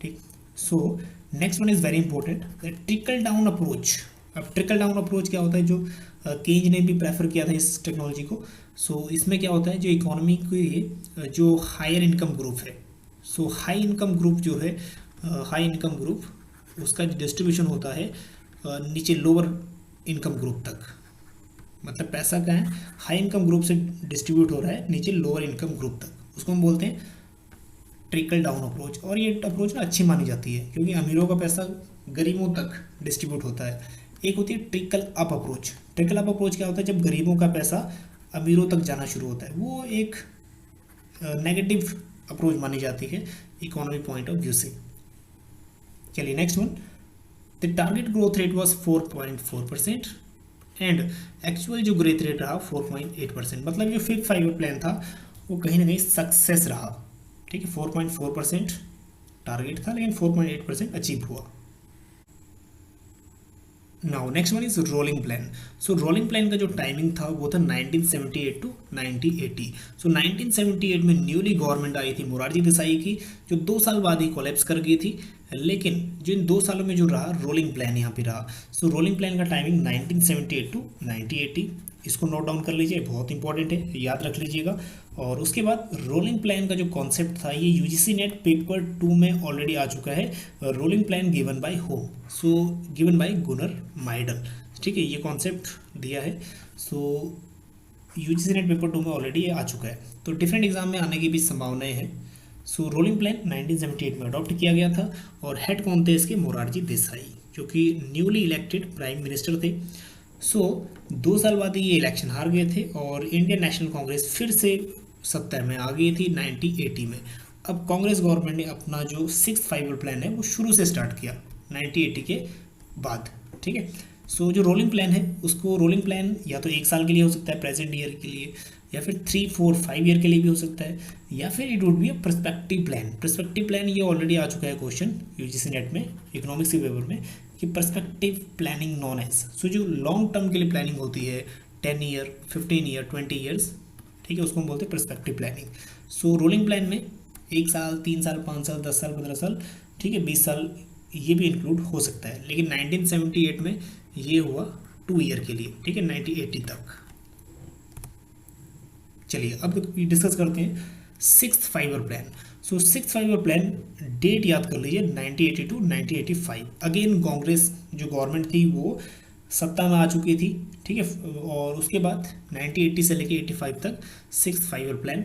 A: ठीक। So next one is very important, trickle down approach. अब ट्रिकल डाउन अप्रोच क्या होता है, जो केज ने भी प्रेफर किया था इस टेक्नोलॉजी को। सो इसमें क्या होता है, जो इकोनॉमी के जो हायर इनकम ग्रुप है, सो हाई इनकम ग्रुप जो है, हाई इनकम ग्रुप, उसका डिस्ट्रीब्यूशन होता है नीचे लोअर इनकम ग्रुप तक। मतलब पैसा क्या है, हाई इनकम ग्रुप से डिस्ट्रीब्यूट हो रहा है नीचे लोअर इनकम ग्रुप तक, उसको हम बोलते हैं ट्रिकल डाउन अप्रोच। और ये अप्रोच ना अच्छी मानी जाती है, क्योंकि अमीरों का पैसा गरीबों तक डिस्ट्रीब्यूट होता है। एक होती है trickle up approach. Trickle up approach क्या होता है, जब गरीबों का पैसा अमीरों तक जाना शुरू होता है, वो एक नेगेटिव अप्रोच मानी जाती है इकोनॉमिक पॉइंट ऑफ व्यू से। चलिए next one, the target growth rate was 4.4% and actual जो ग्रोथ रेट रहा 4.8%। मतलब जो 5 ईयर प्लान था वो कहीं ना कहीं सक्सेस रहा, ठीक है। 4.4% टारगेट था, लेकिन 4.8% अचीव हुआ। Now next one is rolling plan. So rolling plan का जो टाइमिंग था वो था 1978 टू 1980। सो 1978 में न्यूली गवर्नमेंट आई थी मोरारजी देसाई की, जो 2 साल बाद ही कोलैप्स कर गई थी। लेकिन जो इन 2 सालों में जो रहा रोलिंग प्लान यहाँ पे रहा। सो रोलिंग प्लान का टाइमिंग 1978 टू 1980, इसको नोट डाउन कर लीजिए, बहुत इंपॉर्टेंट है, याद रख लीजिएगा। और उसके बाद रोलिंग प्लान का जो कॉन्सेप्ट था, ये यूजीसी नेट पेपर 2 में ऑलरेडी आ चुका है। Rolling plan given by home, so given by Gunnar Myrdal, ठीक है, ये कॉन्सेप्ट दिया है। सो यूजीसी नेट पेपर 2 में ऑलरेडी आ चुका है, तो डिफरेंट एग्जाम में आने की भी संभावनाएं हैं। सो रोलिंग प्लान 1978 में अडॉप्ट किया गया था, और हेड कौन थे इसके, मोरारजी देसाई, जो कि न्यूली इलेक्टेड प्राइम मिनिस्टर थे। सो 2 साल बाद ये इलेक्शन हार गए थे, और इंडियन नेशनल कांग्रेस फिर से सत्ता में आ गई थी 1980 में। अब कांग्रेस गवर्नमेंट ने अपना जो 6th 5 ईयर प्लान है वो शुरू से स्टार्ट किया 1980 के बाद, ठीक है। सो जो रोलिंग प्लान है, उसको रोलिंग प्लान या तो 1 साल के लिए हो सकता है प्रेजेंट ईयर के लिए, या फिर 3, 4, 5 ईयर के लिए भी हो सकता है, या फिर it would be a perspective plan. Perspective plan ये ऑलरेडी आ चुका है क्वेश्चन यूजीसी नेट में इकोनॉमिक्स के पेपर में, कि पर्सपेक्टिव प्लानिंग नॉन एज। सो जो लॉन्ग टर्म के लिए प्लानिंग होती है 10 ईयर, 15 ईयर, 20 ईयर्स, ठीक है, उसको हम बोलते हैं पर्सपेक्टिव प्लानिंग। सो रोलिंग प्लान में 1 साल, 3 साल, 5 साल, 10 साल, 15 साल, ठीक है, 20 साल ये भी इंक्लूड हो सकता है। लेकिन 1978 में ये हुआ 2 ईयर के लिए, ठीक है, 1980 तक। चलिए अब डिस्कस करते हैं 6th 5 ईयर प्लान। सो 6th 5 ईयर प्लान डेट याद कर लीजिए 1980 टू 1985। अगेन कांग्रेस जो गवर्नमेंट थी वो सत्ता में आ चुकी थी, ठीक है। और उसके बाद 1980 से लेके 85 तक 6th 5 ईयर प्लान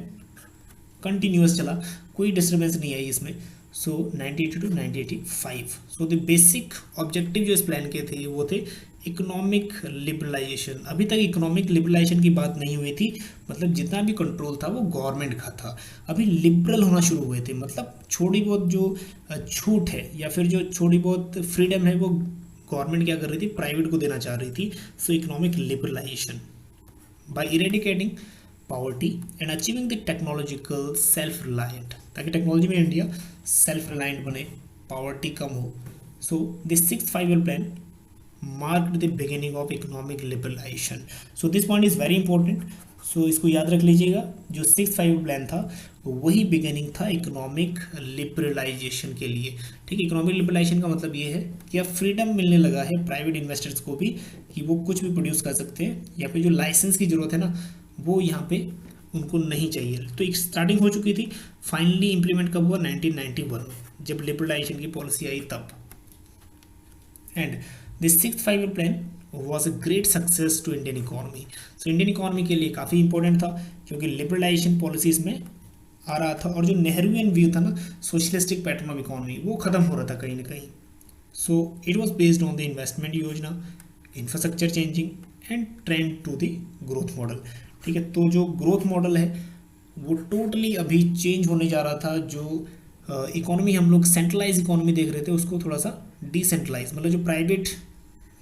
A: कंटिन्यूअस चला, कोई डिस्टर्बेंस नहीं आई इसमें। So 1980 to 1985। So the basic objective जो इस प्लान के थे वो थे इकोनॉमिक लिबरलाइजेशन। अभी तक इकोनॉमिक लिबरलाइजेशन की बात नहीं हुई थी, मतलब जितना भी कंट्रोल था वो गवर्नमेंट का था। अभी लिबरल होना शुरू हुए थे, मतलब थोड़ी बहुत जो छूट है या फिर जो थोड़ी बहुत फ्रीडम है वो गवर्नमेंट क्या कर रही थी, प्राइवेट को देना चाह रही थी। So economic liberalisation by eradicating poverty and achieving the technological self reliant, ताकि टेक्नोलॉजी में इंडिया सेल्फ रिलायंट बने, पॉवर्टी कम हो। So this 6th 5 year plan marked the beginning of economic liberalization. So this point is very important. So इसको याद रख लीजिएगा, जो 6th 5 ईयर प्लान था वही बिगिनिंग था इकोनॉमिक लिबरलाइजेशन के लिए, ठीक है। इकोनॉमिक लिबरलाइजेशन का मतलब ये है कि अब फ्रीडम मिलने लगा है प्राइवेट इन्वेस्टर्स को भी, कि वो कुछ भी प्रोड्यूस कर सकते हैं, या फिर जो लाइसेंस की ज़रूरत है ना वो यहाँ पे उनको नहीं चाहिए। तो एक स्टार्टिंग हो चुकी थी, फाइनली इंप्लीमेंट कब हुआ, 1991 में जब लिबरलाइजेशन की पॉलिसी आई तब। And The 6th 5 year plan was a great success to Indian economy. So Indian economy के लिए काफ़ी इंपॉर्टेंट था क्योंकि लिबरलाइजेशन पॉलिसीज़ में आ रहा था और जो नेहरूवियन व्यू था ना सोशलिस्टिक पैटर्न ऑफ इकोनॉमी वो ख़त्म हो रहा था कहीं ना कहीं। So it was based on the investment yojana, infrastructure changing and trend to the growth model. ठीक है, तो जो ग्रोथ मॉडल है वो टोटली अभी चेंज होने जा रहा था। जो इकोनॉमी हम लोग सेंट्रलाइज इकोनॉमी देख रहे थे उसको थोड़ा सा डिसेंट्रलाइज, मतलब जो प्राइवेट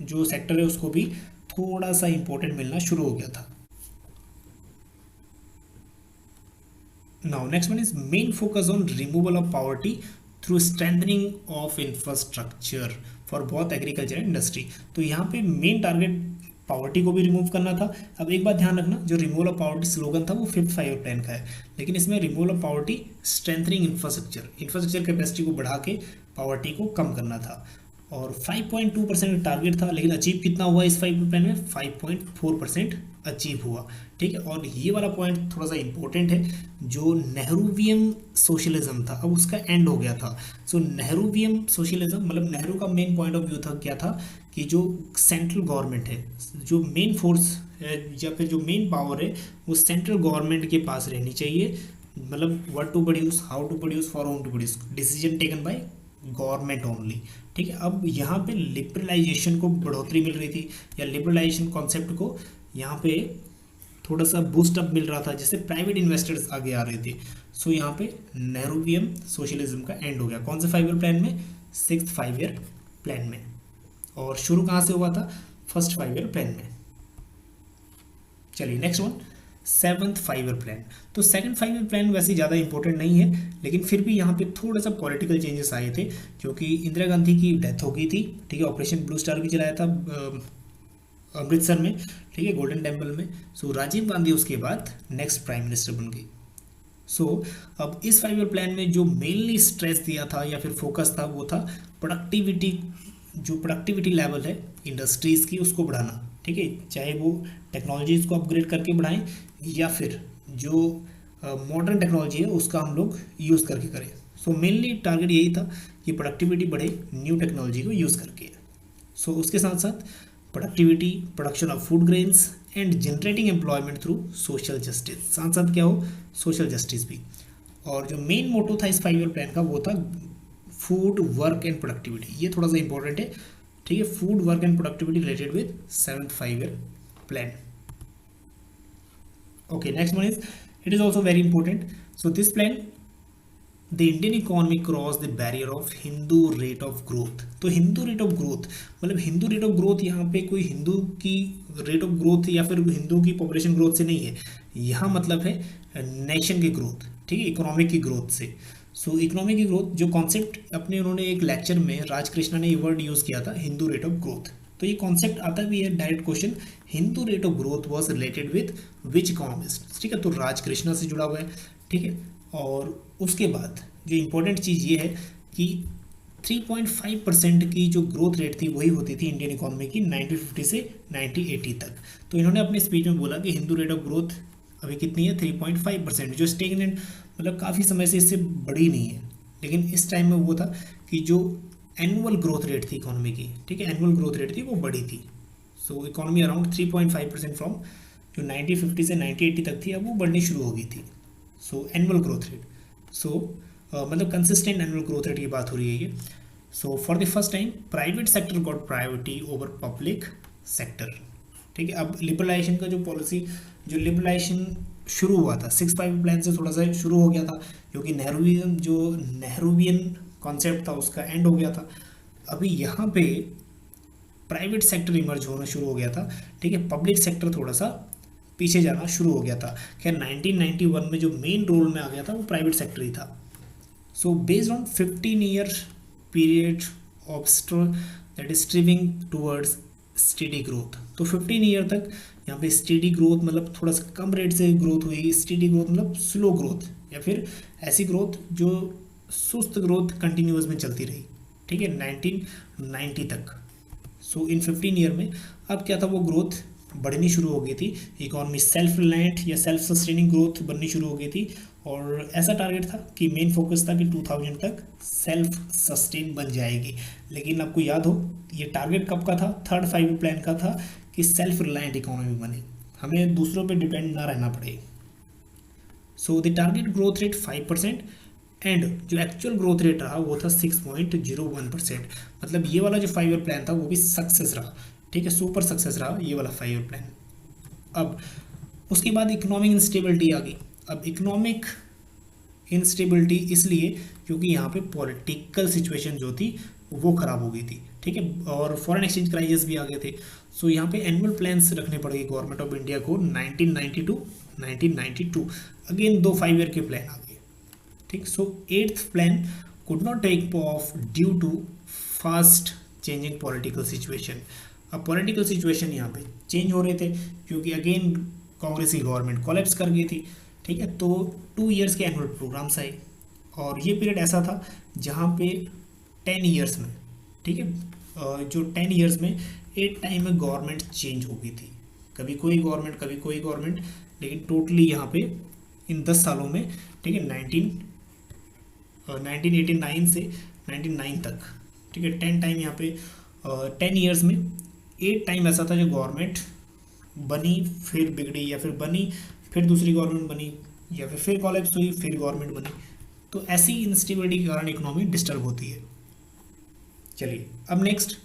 A: जो सेक्टर है उसको भी थोड़ा सा इंपॉर्टेंट मिलना शुरू हो गया था। Now next one is main focus on removal of poverty through strengthening of infrastructure for both agriculture and industry. तो यहाँ पे मेन टारगेट पॉवर्टी को भी रिमूव करना था। अब एक बात ध्यान रखना, जो रिमूवल ऑफ पॉवर्टी स्लोगन था वो 5th फाइव प्लान का है, लेकिन इसमें removal of poverty strengthening infrastructure capacity को बढ़ा के पॉवर्टी को कम करना था। और 5.2% टारगेट था, लेकिन अचीव कितना हुआ इस 5 प्लान में? 5.4% अचीव हुआ। ठीक है, और ये वाला पॉइंट थोड़ा सा इंपॉर्टेंट है, जो नेहरूवियन सोशलिज्म था अब उसका एंड हो गया था। सो नेहरूवियन सोशलिज्म मतलब नेहरू का मेन पॉइंट ऑफ व्यू था क्या था कि जो सेंट्रल गवर्नमेंट है, जो मेन फोर्स है या फिर जो मेन पावर है वो सेंट्रल गवर्नमेंट के पास रहनी चाहिए। मतलब what to produce, how to produce, for whom to produce, decision taken by government only. ठीक है, अब यहाँ पे लिबरलाइजेशन को बढ़ोतरी मिल रही थी या लिबरलाइजेशन कॉन्सेप्ट को यहाँ पे थोड़ा सा बूस्ट अप मिल रहा था, जिससे प्राइवेट इन्वेस्टर्स आगे आ रहे थे। सो यहाँ पे नेहरूवियन सोशलिज्म का एंड हो गया। कौन से 5 ईयर प्लान में? 6th 5 ईयर प्लान में। और शुरू कहाँ से हुआ था? 1st 5 ईयर प्लान में। चलिए next one, 7th 5 year plan. तो 2nd 5 ईयर प्लान वैसे ज़्यादा इंपॉर्टेंट नहीं है, लेकिन फिर भी यहाँ पे थोड़ा सा पॉलिटिकल चेंजेस आए थे क्योंकि इंदिरा गांधी की डेथ हो गई थी। ठीक है, ऑपरेशन ब्लू स्टार भी चलाया था अमृतसर में, ठीक है, गोल्डन टेम्पल में। सो राजीव गांधी उसके बाद नेक्स्ट प्राइम मिनिस्टर बन गई। सो अब इस 5 ईयर प्लान में जो मेनली स्ट्रेस दिया था या फिर फोकस था वो था प्रोडक्टिविटी, जो प्रोडक्टिविटी लेवल है इंडस्ट्रीज़ की उसको बढ़ाना। ठीक है, चाहे वो टेक्नोलॉजीज़ को अपग्रेड करके बढ़ाएं या फिर जो मॉडर्न टेक्नोलॉजी है उसका हम लोग यूज़ करके करें। सो मेनली टारगेट यही था कि प्रोडक्टिविटी बढ़े न्यू टेक्नोलॉजी को यूज़ करके। सो उसके साथ साथ productivity, production of food grains and generating employment through social justice, साथ साथ क्या हो, सोशल जस्टिस भी। और जो मेन मोटो था इस 5 ईयर प्लान का वो था फूड, वर्क एंड प्रोडक्टिविटी। ये थोड़ा सा इंपॉर्टेंट है। ठीक है, food, work and productivity related with 7th 5 year plan. Okay, next one is, it is also very important. So this plan, the Indian economy crossed the barrier of Hindu rate of growth. तो Hindu rate of growth मतलब Hindu rate of growth यहाँ पे कोई हिंदू की rate of growth या फिर हिंदू की population growth से नहीं है, यहाँ मतलब है नेशन की ग्रोथ। ठीक है, इकोनॉमिक की ग्रोथ से। सो इकोनॉमिक की ग्रोथ जो कॉन्सेप्ट अपने उन्होंने एक लेक्चर में राज कृष्णा ने ये वर्ड यूज़ किया था, हिंदू रेट ऑफ ग्रोथ। तो ये कॉन्सेप्ट आता भी है direct question, Hindu rate of growth was related with which economist. ठीक है, तो राज कृष्णा से जुड़ा हुआ है। ठीक है, और उसके बाद जो इम्पोर्टेंट चीज़ ये है कि 3.5% की जो ग्रोथ रेट थी वही होती थी इंडियन इकोनॉमी की 1950 से 1980 तक। तो इन्होंने अपने स्पीच में बोला कि हिंदू रेट ऑफ ग्रोथ अभी कितनी है? 3.5%, जो स्टेगनेंट मतलब काफ़ी समय से इससे बढ़ी नहीं है। लेकिन इस टाइम में वो था कि जो एनुअल ग्रोथ रेट थी इकोनॉमी की, ठीक है, एनुअल ग्रोथ रेट थी वो बढ़ी थी। सो इकोनॉमी अराउंड 3.5% फ्रॉम जो 1950 से 1980 तक थी अब वो बढ़नी शुरू हो गई थी। सो एनुअल ग्रोथ रेट, सो मतलब कंसिस्टेंट एनुअल ग्रोथ रेट की बात हो रही है ये। So for the first time private sector got priority over public sector. ठीक है, अब लिबरलाइजेशन का जो पॉलिसी, जो लिबरलाइजेशन शुरू हुआ था 6th 5 ईयर प्लान से थोड़ा सा शुरू हो गया था क्योंकि नेहरूवियन कॉन्सेप्ट था उसका एंड हो गया था। अभी यहाँ पे प्राइवेट सेक्टर इमर्ज होना शुरू हो गया था। ठीक है, पब्लिक सेक्टर थोड़ा सा पीछे जाना शुरू हो गया था। खैर 1991 में जो मेन रोल में आ गया था वो प्राइवेट सेक्टर ही था। So based on 15 year period of that is striving towards steady growth. तो 15 ईयर तक यहाँ पे स्टेडी ग्रोथ मतलब थोड़ा सा कम रेट से ग्रोथ हुई। स्टेडी ग्रोथ मतलब स्लो ग्रोथ या फिर ऐसी ग्रोथ जो सुस्त ग्रोथ कंटिन्यूअस में चलती रही। ठीक है, 1990 तक। सो इन 15 ईयर में अब क्या था, वो ग्रोथ बढ़नी शुरू हो गई थी। इकोनॉमी सेल्फ रिलायंट या सेल्फ सस्टेनिंग ग्रोथ बननी शुरू हो गई थी और ऐसा टारगेट था कि मेन फोकस था कि 2000 तक सेल्फ सस्टेन बन जाएगी। लेकिन आपको याद हो ये टारगेट कब का था, थर्ड 5 प्लान का था कि सेल्फ रिलायंट इकोनॉमी बने, हमें दूसरों पे डिपेंड ना रहना पड़े। So the target growth rate 5% and जो एक्चुअल ग्रोथ रेट रहा वो था 6.01%। मतलब ये वाला जो 5 ईयर प्लान था वो भी सक्सेस रहा, ठीक है, सुपर सक्सेस रहा ये वाला 5 ईयर प्लान। अब उसके बाद इकोनॉमिक इंस्टेबिलिटी आ गई। अब इकोनॉमिक इंस्टेबिलिटी इसलिए क्योंकि यहाँ पे पॉलिटिकल सिचुएशन जो थी वो ख़राब हो गई थी, ठीक है, और फॉरेन एक्सचेंज क्राइसिस भी आ गए थे। सो यहाँ पे एनुअल प्लान्स रखने पड़ गए गवर्नमेंट ऑफ इंडिया को 1992 अगेन 2 5 ईयर के प्लान आ गए, ठीक। So 8th plan could not take off due to fast changing political situation. अब पॉलिटिकल सिचुएशन यहाँ पे चेंज हो रहे थे क्योंकि अगेन कांग्रेस की गवर्नमेंट कोलैप्स कर गई थी, ठीक है। तो 2 ईयर्स के एनुअल प्रोग्राम्स आए और ये पीरियड ऐसा था जहाँ पे 10 ईयर्स में, ठीक है, जो 10 ईयर्स में एक टाइम में गवर्नमेंट चेंज हो गई थी, कभी कोई गवर्नमेंट कभी कोई गवर्नमेंट, लेकिन टोटली यहाँ पे इन 10 सालों में, ठीक है, 1989 से 99 तक, ठीक है, 10 टाइम यहाँ पे 10 ईयर्स में 8 टाइम ऐसा था जो गवर्नमेंट बनी फिर बिगड़ी, या फिर बनी फिर दूसरी गवर्नमेंट बनी, या फिर कॉलेप्स हुई फिर गवर्नमेंट बनी। तो ऐसी इंस्टेबिलिटी के कारण इकोनॉमी डिस्टर्ब होती है। चलिए अब नेक्स्ट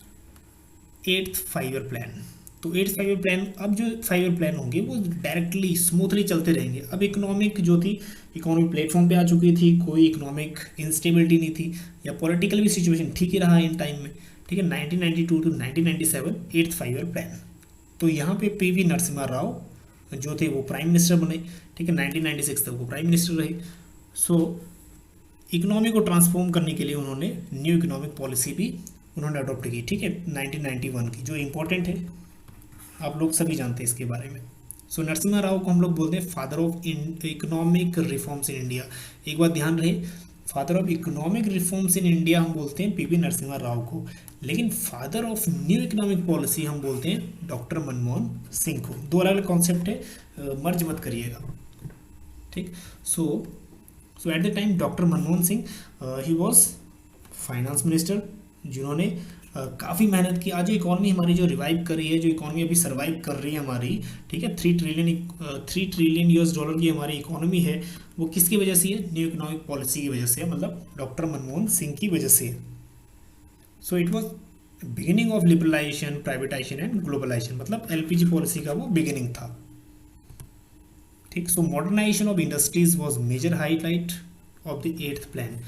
A: 8th 5 ईयर प्लान। तो 8th 5 ईयर प्लान, अब जो 5 ईयर प्लान होंगे वो डायरेक्टली स्मूथली चलते रहेंगे। अब इकोनॉमिक जो थी इकोनॉमिक प्लेटफॉर्म पे आ चुकी थी, कोई इकोनॉमिक इंस्टेबिलिटी नहीं थी, या पॉलिटिकल भी सिचुएशन ठीक ही रहा इन टाइम में, ठीक है। 1992 टू 1997 8th 5 ईयर प्लान। तो यहाँ पे पीवी नरसिम्हा राव जो थे वो प्राइम मिनिस्टर बने, ठीक है, 1996 तक वो प्राइम मिनिस्टर रहे। सो इकोनॉमी को ट्रांसफॉर्म करने के लिए उन्होंने न्यू इकोनॉमिक पॉलिसी भी उन्होंने अडॉप्ट की, ठीक है, 1991 की, जो इम्पोर्टेंट है, आप लोग सभी जानते हैं इसके बारे में। सो नरसिम्हा राव को हम लोग बोलते हैं father of economic reforms in India. एक बात ध्यान रहे, father of economic reforms in India हम बोलते हैं पीवी नरसिम्हा राव को, लेकिन father of new economic policy हम बोलते हैं डॉक्टर मनमोहन सिंह को। दो अलग अलग कॉन्सेप्ट है, मर्ज मत करिएगा, ठीक। So at the time doctor Manmohan Singh he was finance minister, जिन्होंने काफ़ी मेहनत की। आज जो इकॉनमी हमारी जो रिवाइव कर रही है, जो इकॉनमी अभी सर्वाइव कर रही है हमारी, ठीक है, 3 ट्रिलियन यूएस डॉलर की हमारी इकॉनमी है, वो किसकी वजह से है, न्यू इकोनॉमिक पॉलिसी की वजह से, मतलब डॉक्टर मनमोहन सिंह की वजह से। So it was beginning of liberalization, privatization and globalization, मतलब एलपीजी पॉलिसी का वो बिगिनिंग था, ठीक। So modernization of industries was major highlight of the 8th plan.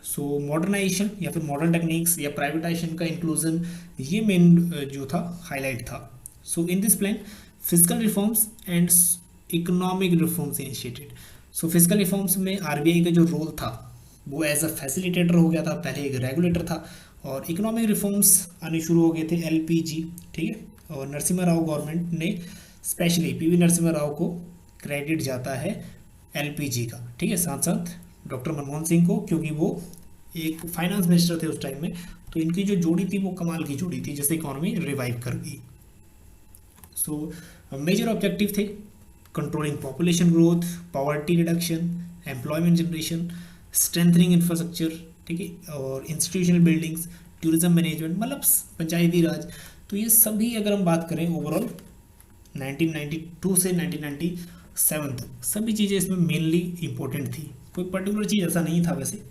A: So modernization या फिर मॉडर्न टेक्निक्स या प्राइवेटाइजेशन का इंक्लूजन, ये मेन जो था हाईलाइट था। So in this plan physical reforms and economic reforms initiated. So physical reforms में RBI का जो रोल था वो एज अ फैसिलिटेटर हो गया था, पहले एक रेगुलेटर था, और इकोनॉमिक रिफॉर्म्स आने शुरू हो गए थे, एलपीजी, ठीक है। और नरसिम्हा राव गवर्नमेंट ने स्पेशली पीवी नरसिम्हा राव को क्रेडिट जाता है एलपीजी का, ठीक है, साथ साथ डॉक्टर मनमोहन सिंह को, क्योंकि वो एक फाइनेंस मिनिस्टर थे उस टाइम में, तो इनकी जो जोड़ी थी वो कमाल की जोड़ी थी, जिससे इकोनॉमी रिवाइव कर गई। सो मेजर ऑब्जेक्टिव थे controlling population growth, poverty reduction, employment generation, strengthening infrastructure, ठीक है, और इंस्टीट्यूशनल बिल्डिंग्स, टूरिज्म मैनेजमेंट, मतलब पंचायती राज। तो ये सभी अगर हम बात करें ओवरऑल 1992 से 1997 तक सभी चीज़ें इसमें मेनली इंपॉर्टेंट थी, कोई पर्टिकुलर चीज़ ऐसा नहीं था वैसे,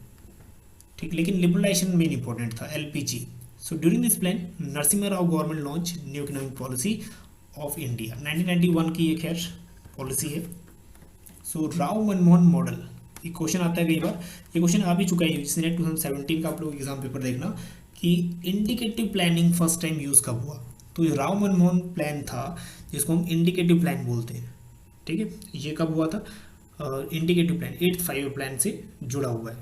A: ठीक, लेकिन लिबरलाइजेशन मेन इंपॉर्टेंट था, LPG. So during this plan Narasimha Rao government launch new economic policy of India, 1991 की ये खैर पॉलिसी है। सो राव मनमोहन मॉडल, ये क्वेश्चन आता है कई बार, ये क्वेश्चन आ भी चुका है यूजीसी 2017 का, आप लोग एग्जाम पेपर देखना कि indicative planning first time use कब हुआ। तो ये राव मनमोहन प्लान था जिसको हम इंडिकेटिव प्लान बोलते हैं, ठीक है, ये कब हुआ था, indicative plan 8th 5 year plan से जुड़ा हुआ है,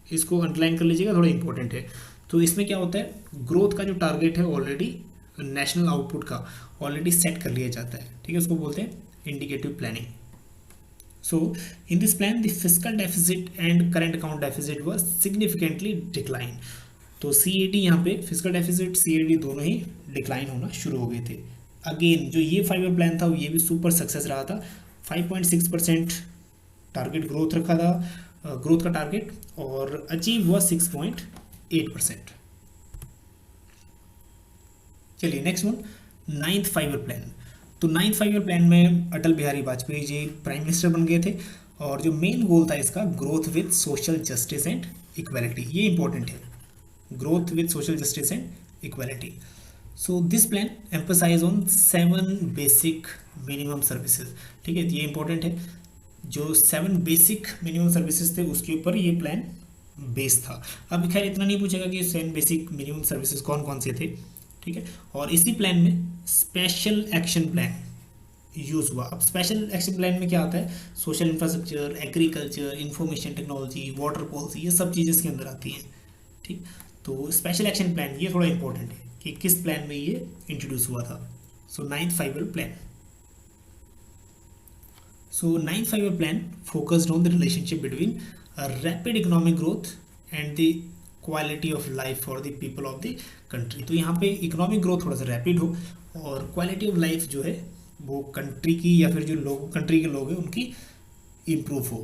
A: इसको अंडरलाइन कर लीजिएगा, थोड़ा इंपॉर्टेंट है। तो इसमें क्या होता है, ग्रोथ का जो टारगेट है ऑलरेडी नेशनल आउटपुट का ऑलरेडी सेट कर लिया जाता है, ठीक है, उसको बोलते हैं indicative planning. So in this plan the fiscal deficit and current account deficit was significantly decline. तो सीएडी यहाँ पे फिस्कल डेफिसिट सीएडी दोनों ही डिक्लाइन होना शुरू हो गए थे। अगेन जो ये 5 ईयर प्लान था ये भी सुपर सक्सेस रहा था, 5.6% टारगेट ग्रोथ रखा था, ग्रोथ का टारगेट, और अचीव हुआ 6.8%। चलिए next one, ninth five year plan. तो नाइन्थ फाइव ईयर प्लान में अटल बिहारी वाजपेयी जी प्राइम मिनिस्टर बन गए थे, और जो मेन गोल था इसका, growth with social justice and equality. ये इंपॉर्टेंट है, growth with social justice and equality. So this plan emphasise on 7 basic minimum services. ठीक है, ये इंपॉर्टेंट है, जो 7 बेसिक मिनिमम सर्विसेज थे उसके ऊपर ये प्लान बेस्ड था। अब खैर इतना नहीं पूछेगा कि 7 बेसिक मिनिमम सर्विसेज कौन कौन से थे, ठीक है। और इसी प्लान में स्पेशल एक्शन प्लान यूज़ हुआ। अब स्पेशल एक्शन प्लान में क्या आता है, social infrastructure, agriculture, information technology, water policy, ये सब चीज़ें इसके अंदर आती हैं, ठीक। तो स्पेशल एक्शन प्लान ये थोड़ा इंपॉर्टेंट है कि किस प्लान में ये इंट्रोड्यूस हुआ था। So ninth five year plan. So ninth five-year plan focused on the relationship between a rapid economic growth and the quality of life for the people of the country। तो यहाँ पे economic growth थोड़ा सा rapid हो और quality of life जो है वो कंट्री की या फिर जो लोग कंट्री के लोग हैं उनकी इम्प्रूव हो।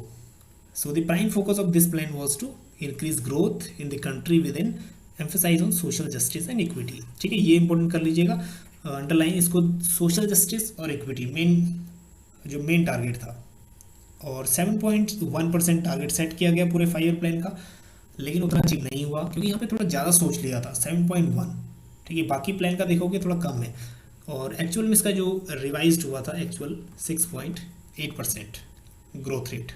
A: So the prime focus of this plan was to increase growth in the country with in emphasise on social justice and equity. ठीक है, ये इंपॉर्टेंट कर लीजिएगा, अंडरलाइन इसको, सोशल जस्टिस और इक्विटी जो मेन टारगेट था। और 7.1% टारगेट सेट किया गया पूरे 5 ईयर प्लान का, लेकिन उतना अचीव नहीं हुआ क्योंकि यहाँ पे थोड़ा ज़्यादा सोच लिया था, 7.1। ठीक है, बाकी प्लान का देखोगे थोड़ा कम है, और एक्चुअल में इसका जो रिवाइज्ड हुआ था actual 6.8% growth rate.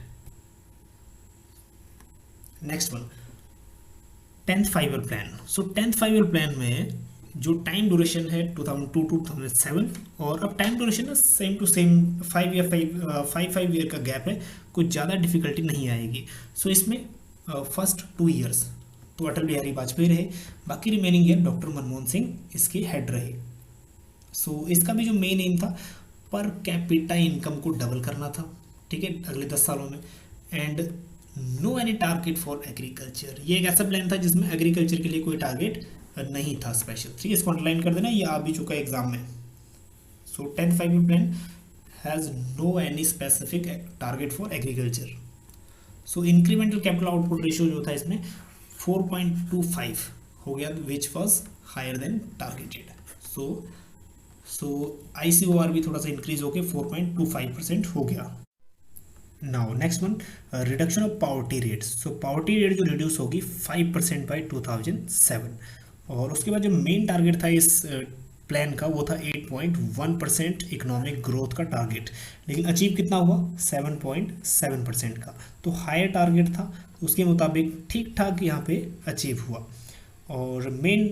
A: Next one, 10th 5 year plan. So 10th 5 year plan में जो टाइम ड्यूरेशन है 2002 टू 2007, और अब टाइम ड्यूरेशन है सेम टू सेम 5 ईयर का गैप है, कुछ ज़्यादा डिफिकल्टी नहीं आएगी। सो इसमें फर्स्ट 2 ईयर्स तो अटल बिहारी वाजपेयी रहे, बाकी remaining year doctor Manmohan Singh इसके हेड रहे। सो इसका भी जो मेन एम था, पर कैपिटा इनकम को डबल करना था, ठीक है, अगले 10 सालों में। And no any target for agriculture, ये एक ऐसा प्लान था जिसमें एग्रीकल्चर के लिए कोई टारगेट नहीं था स्पेशल। ठीक है, इसको अंडरलाइन कर देना, ये आ भी चुका है एग्जाम में। So 10th 5 year plan has no any specific target for agriculture. So incremental capital output ratio जो था इसमें 4.25 हो गया, which was higher than targeted. So ICOR भी थोड़ा सा इंक्रीज होकर 4.25% हो गया। Now next one, reduction of poverty rates. सो पॉवर्टी रेट जो रिड्यूस होगी 5% बाई 2007, और उसके बाद जो मेन टारगेट था इस प्लान का वो था 8.1% इकोनॉमिक ग्रोथ का टारगेट, लेकिन अचीव कितना हुआ 7.7% का, तो हायर टारगेट था, उसके मुताबिक ठीक ठाक यहाँ पे अचीव हुआ। और मेन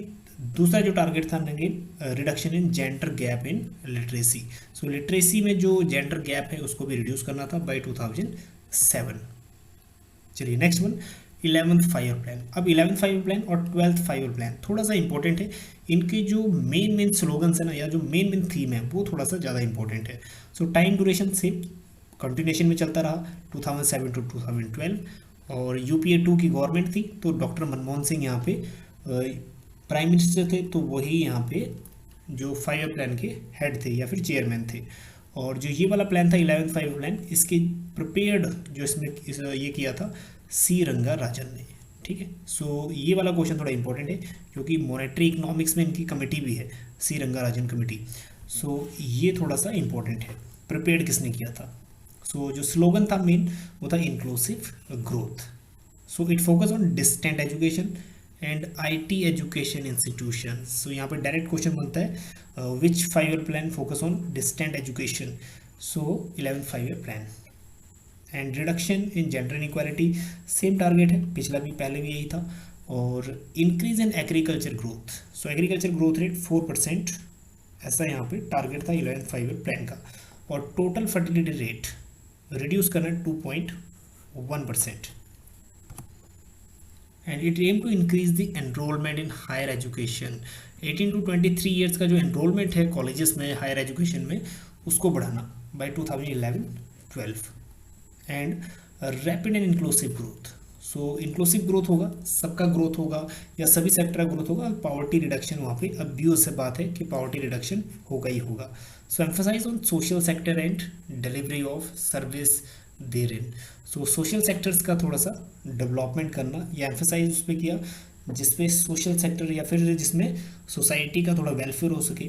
A: दूसरा जो टारगेट था reduction in gender gap in literacy. So literacy में जो जेंडर गैप है उसको भी रिड्यूस करना था बाय 2007। चलिए next one, 11th 5 year plan. अब 11th 5 ईयर प्लान और 12th 5 ईयर प्लान थोड़ा सा इंपॉर्टेंट है, इनके जो मेन स्लोगन्स है ना, या जो मेन थीम है वो थोड़ा सा ज़्यादा इंपॉर्टेंट है। सो टाइम ड्यूरेशन से कंटिन्यूएशन में चलता रहा 2007 टू 2012, और UPA 2 की गवर्नमेंट थी, तो डॉक्टर मनमोहन सिंह यहाँ पे प्राइम मिनिस्टर थे, तो वही यहाँ पे जो 5 ईयर प्लान के हेड थे या फिर चेयरमैन थे। और जो ये वाला प्लान था 11th 5 ईयर प्लान, इसके प्रिपेयर्ड जो इसमें ये किया था सी रंगा राजन ने। ठीक है, सो ये वाला क्वेश्चन थोड़ा इंपॉर्टेंट है क्योंकि मॉनेटरी इकोनॉमिक्स में इनकी कमेटी भी है, सी रंगा राजन कमेटी। सो ये थोड़ा सा इंपॉर्टेंट है, प्रिपेयर्ड किसने किया था। सो जो स्लोगन था मेन वो था inclusive growth. So it focus on distant education and IT education institution. So यहाँ पे डायरेक्ट क्वेश्चन बनता है which 5 year plan focus on distant education. So 11th 5 year plan. And reduction in gender inequality same target है, पिछला भी पहले भी यही था। और increase in agriculture growth, so agriculture growth rate 4%, ऐसा यहाँ पे टारगेट था 11th 5 ईयर प्लान का। और टोटल फर्टिलिटी रेट रिड्यूस करना 2.1%। And it aim to increase the enrolment in higher education. 18 to 23 years का जो एनरोलमेंट है कॉलेजेस में हायर एजुकेशन में, उसको बढ़ाना by 2011-12। And rapid and inclusive growth. So inclusive growth होगा, सबका ग्रोथ होगा या सभी सेक्टर का ग्रोथ होगा, पॉवर्टी रिडक्शन वहाँ पे अब्यूज से बात है कि पॉवर्टी रिडक्शन होगा ही होगा। So emphasize on social sector and delivery of service there in. So social sectors का थोड़ा सा डेवलपमेंट करना या एम्फेसाइज उस पर किया, जिसपे सोशल सेक्टर या फिर जिसमें सोसाइटी का थोड़ा वेलफेयर हो सके।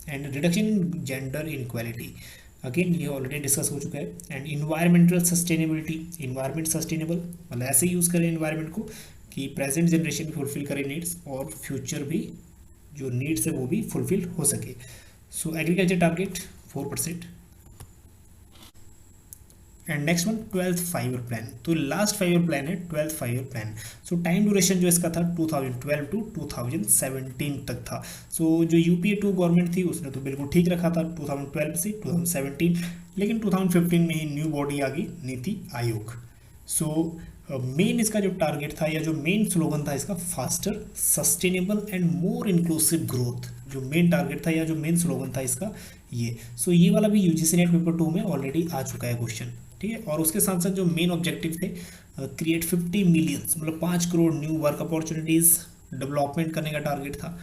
A: And reduction in gender inequality, again ये ऑलरेडी डिस्कस हो चुका है। And environmental sustainability, environment sustainable मतलब ऐसे यूज़ करें इन्वायरमेंट को कि प्रेजेंट जनरेशन भी फुलफिल करे नीड्स और फ्यूचर भी जो नीड्स है वो भी फुलफिल हो सके। सो agriculture target 4%। And next one 12th 5 year plan, तो लास्ट 5 ईयर प्लान है 12th 5 ईयर प्लान। सो टाइम ड्यूरेशन जो इसका था 2012 टू 2017 तक था। सो जो यूपीए 2 गवर्नमेंट थी उसने तो बिल्कुल ठीक रखा था 2012 से 2017, लेकिन 2015 में ही न्यू बॉडी आ गई नीति आयोग। सो मेन इसका जो टारगेट था या जो मेन स्लोगन था इसका, faster sustainable and more inclusive growth, जो मेन टारगेट था या जो मेन स्लोगन था इसका ये। सो ये वाला भी यूजीसी नेट पेपर 2 में ऑलरेडी आ चुका है क्वेश्चन, ठीक है। और उसके साथ साथ जो मेन ऑब्जेक्टिव थे, क्रिएट 50 मिलियंस मतलब 5 crore new work opportunities development करने का टारगेट था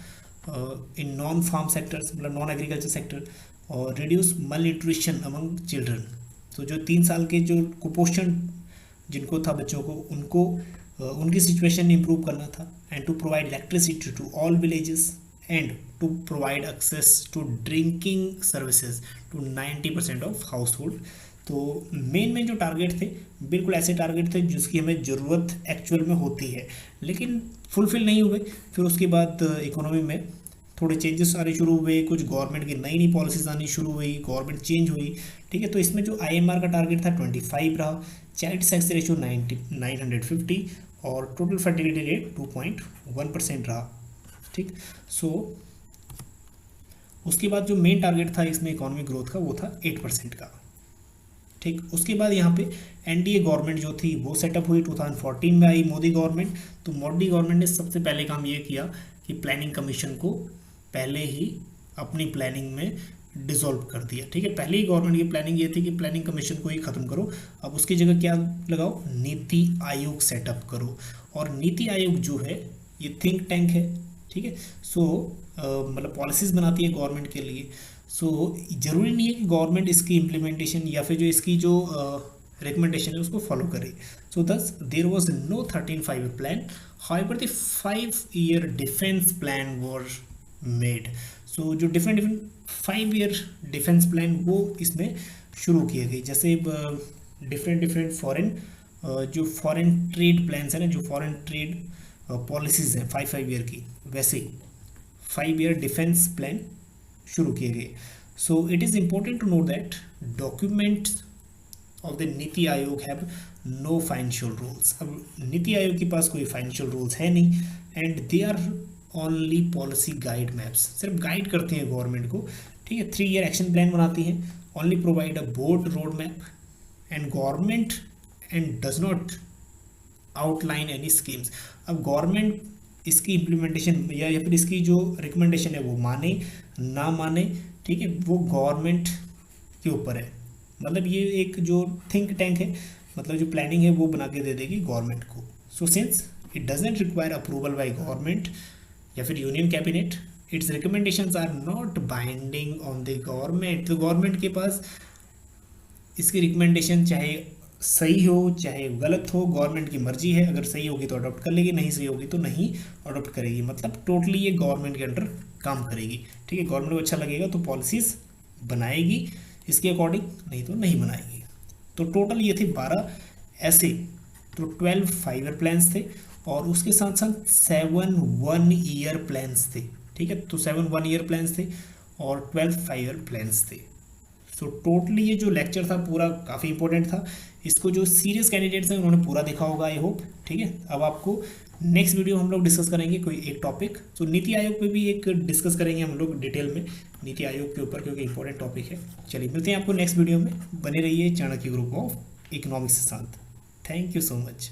A: इन नॉन फार्म सेक्टर्स मतलब नॉन एग्रीकल्चर सेक्टर, और रिड्यूस मल न्यूट्रिशन अमंग चिल्ड्रन। तो जो 3 साल के जो कुपोषण जिनको था बच्चों को, उनको उनकी सिचुएशन इंप्रूव करना था। And to provide electricity to all villages and to provide access to drinking services to 90% of household. तो मेन जो टारगेट थे बिल्कुल ऐसे टारगेट थे जिसकी हमें ज़रूरत एक्चुअल में होती है, लेकिन फुलफिल नहीं हुए। फिर उसके बाद इकोनॉमी में थोड़े चेंजेस आने शुरू हुए, कुछ गवर्नमेंट की नई नई पॉलिसीज आनी शुरू हुई, गवर्नमेंट चेंज हुई, ठीक है। तो इसमें जो IMR का टारगेट था 25 रहा, चाइल्ड सेक्स रेशियो 950 और टोटल फर्टिलिटी रेट 2.1% रहा, ठीक। सो उसके बाद जो मेन टारगेट था इसमें इकोनॉमी ग्रोथ का वो था 8% का, ठीक। उसके बाद यहाँ पे NDA गवर्नमेंट जो थी वो सेटअप हुई, 2014 में आई मोदी गवर्नमेंट। तो मोदी गवर्नमेंट ने सबसे पहले काम ये किया कि प्लानिंग कमीशन को पहले ही अपनी प्लानिंग में डिसॉल्व कर दिया, ठीक है। पहले ही गवर्नमेंट की प्लानिंग ये थी कि प्लानिंग कमीशन को ही ख़त्म करो, अब उसकी जगह क्या लगाओ, नीति आयोग सेटअप करो। और नीति आयोग जो है ये थिंक टैंक है, ठीक है। सो मतलब पॉलिसीज़ बनाती है गवर्नमेंट के लिए। सो ज़रूरी नहीं है कि गवर्नमेंट इसकी इम्प्लीमेंटेशन या फिर जो इसकी जो रिकमेंडेशन है उसको फॉलो करे। So thus there was no 13 5 year plan, however the 5 year defence plan were made. So जो डिफरेंट 5 ईयर डिफेंस प्लान वो इसमें शुरू किए गए, जैसे डिफरेंट फॉरेन जो फॉरेन ट्रेड प्लान्स है ना, जो फॉरेन ट्रेड पॉलिसीज़ हैं 5 ईयर की, वैसे 5 ईयर डिफेंस प्लान शुरू किए गए। So it is important to know that documents of the Niti Aayog have no financial rules. अब नीति आयोग के पास कोई फाइनेंशियल रूल्स है नहीं, and they are only policy guide maps, सिर्फ गाइड करते हैं गवर्नमेंट को, ठीक है। 3 ईयर एक्शन प्लान बनाती हैं, only provide a board road map and government and does not outline any schemes. अब गवर्नमेंट इसकी इम्प्लीमेंटेशन या फिर इसकी जो रिकमेंडेशन है वो माने ना माने, ठीक है, वो गवर्नमेंट के ऊपर है। मतलब ये एक जो थिंक टैंक है, मतलब जो प्लानिंग है वो बना के दे देगी गवर्नमेंट को। So since it doesn't require approval by government या फिर union cabinet, its recommendations are not binding on the government. तो गवर्नमेंट के पास इसकी रिकमेंडेशन चाहे सही हो चाहे गलत हो, गवर्नमेंट की मर्जी है, अगर सही होगी तो अडॉप्ट कर लेगी, नहीं सही होगी तो नहीं अडॉप्ट करेगी। मतलब टोटली ये गवर्नमेंट के अंडर काम करेगी, ठीक है। गवर्नमेंट को अच्छा लगेगा तो पॉलिसीज़ बनाएगी इसके अकॉर्डिंग, नहीं तो नहीं बनाएगी। तो टोटल ये थे 12 ऐसे, तो 12 5 ईयर प्लान्स थे और उसके साथ साथ 7 1 ईयर प्लान्स थे, ठीक है। तो 7 1 ईयर प्लान्स थे और 12 5 ईयर प्लान्स थे। सो टोटली ये जो लेक्चर था पूरा काफ़ी इंपॉर्टेंट था, इसको जो सीरियस कैंडिडेट्स हैं उन्होंने पूरा देखा होगा आई होप, ठीक है। अब आपको नेक्स्ट वीडियो हम लोग डिस्कस करेंगे कोई एक टॉपिक, तो नीति आयोग पे भी एक डिस्कस करेंगे हम लोग डिटेल में नीति आयोग के ऊपर, क्योंकि इंपॉर्टेंट टॉपिक है। चलिए मिलते हैं आपको नेक्स्ट वीडियो में, बने रहिए चाणक्य ग्रुप ऑफ इकोनॉमिक्स के साथ। Thank you so much.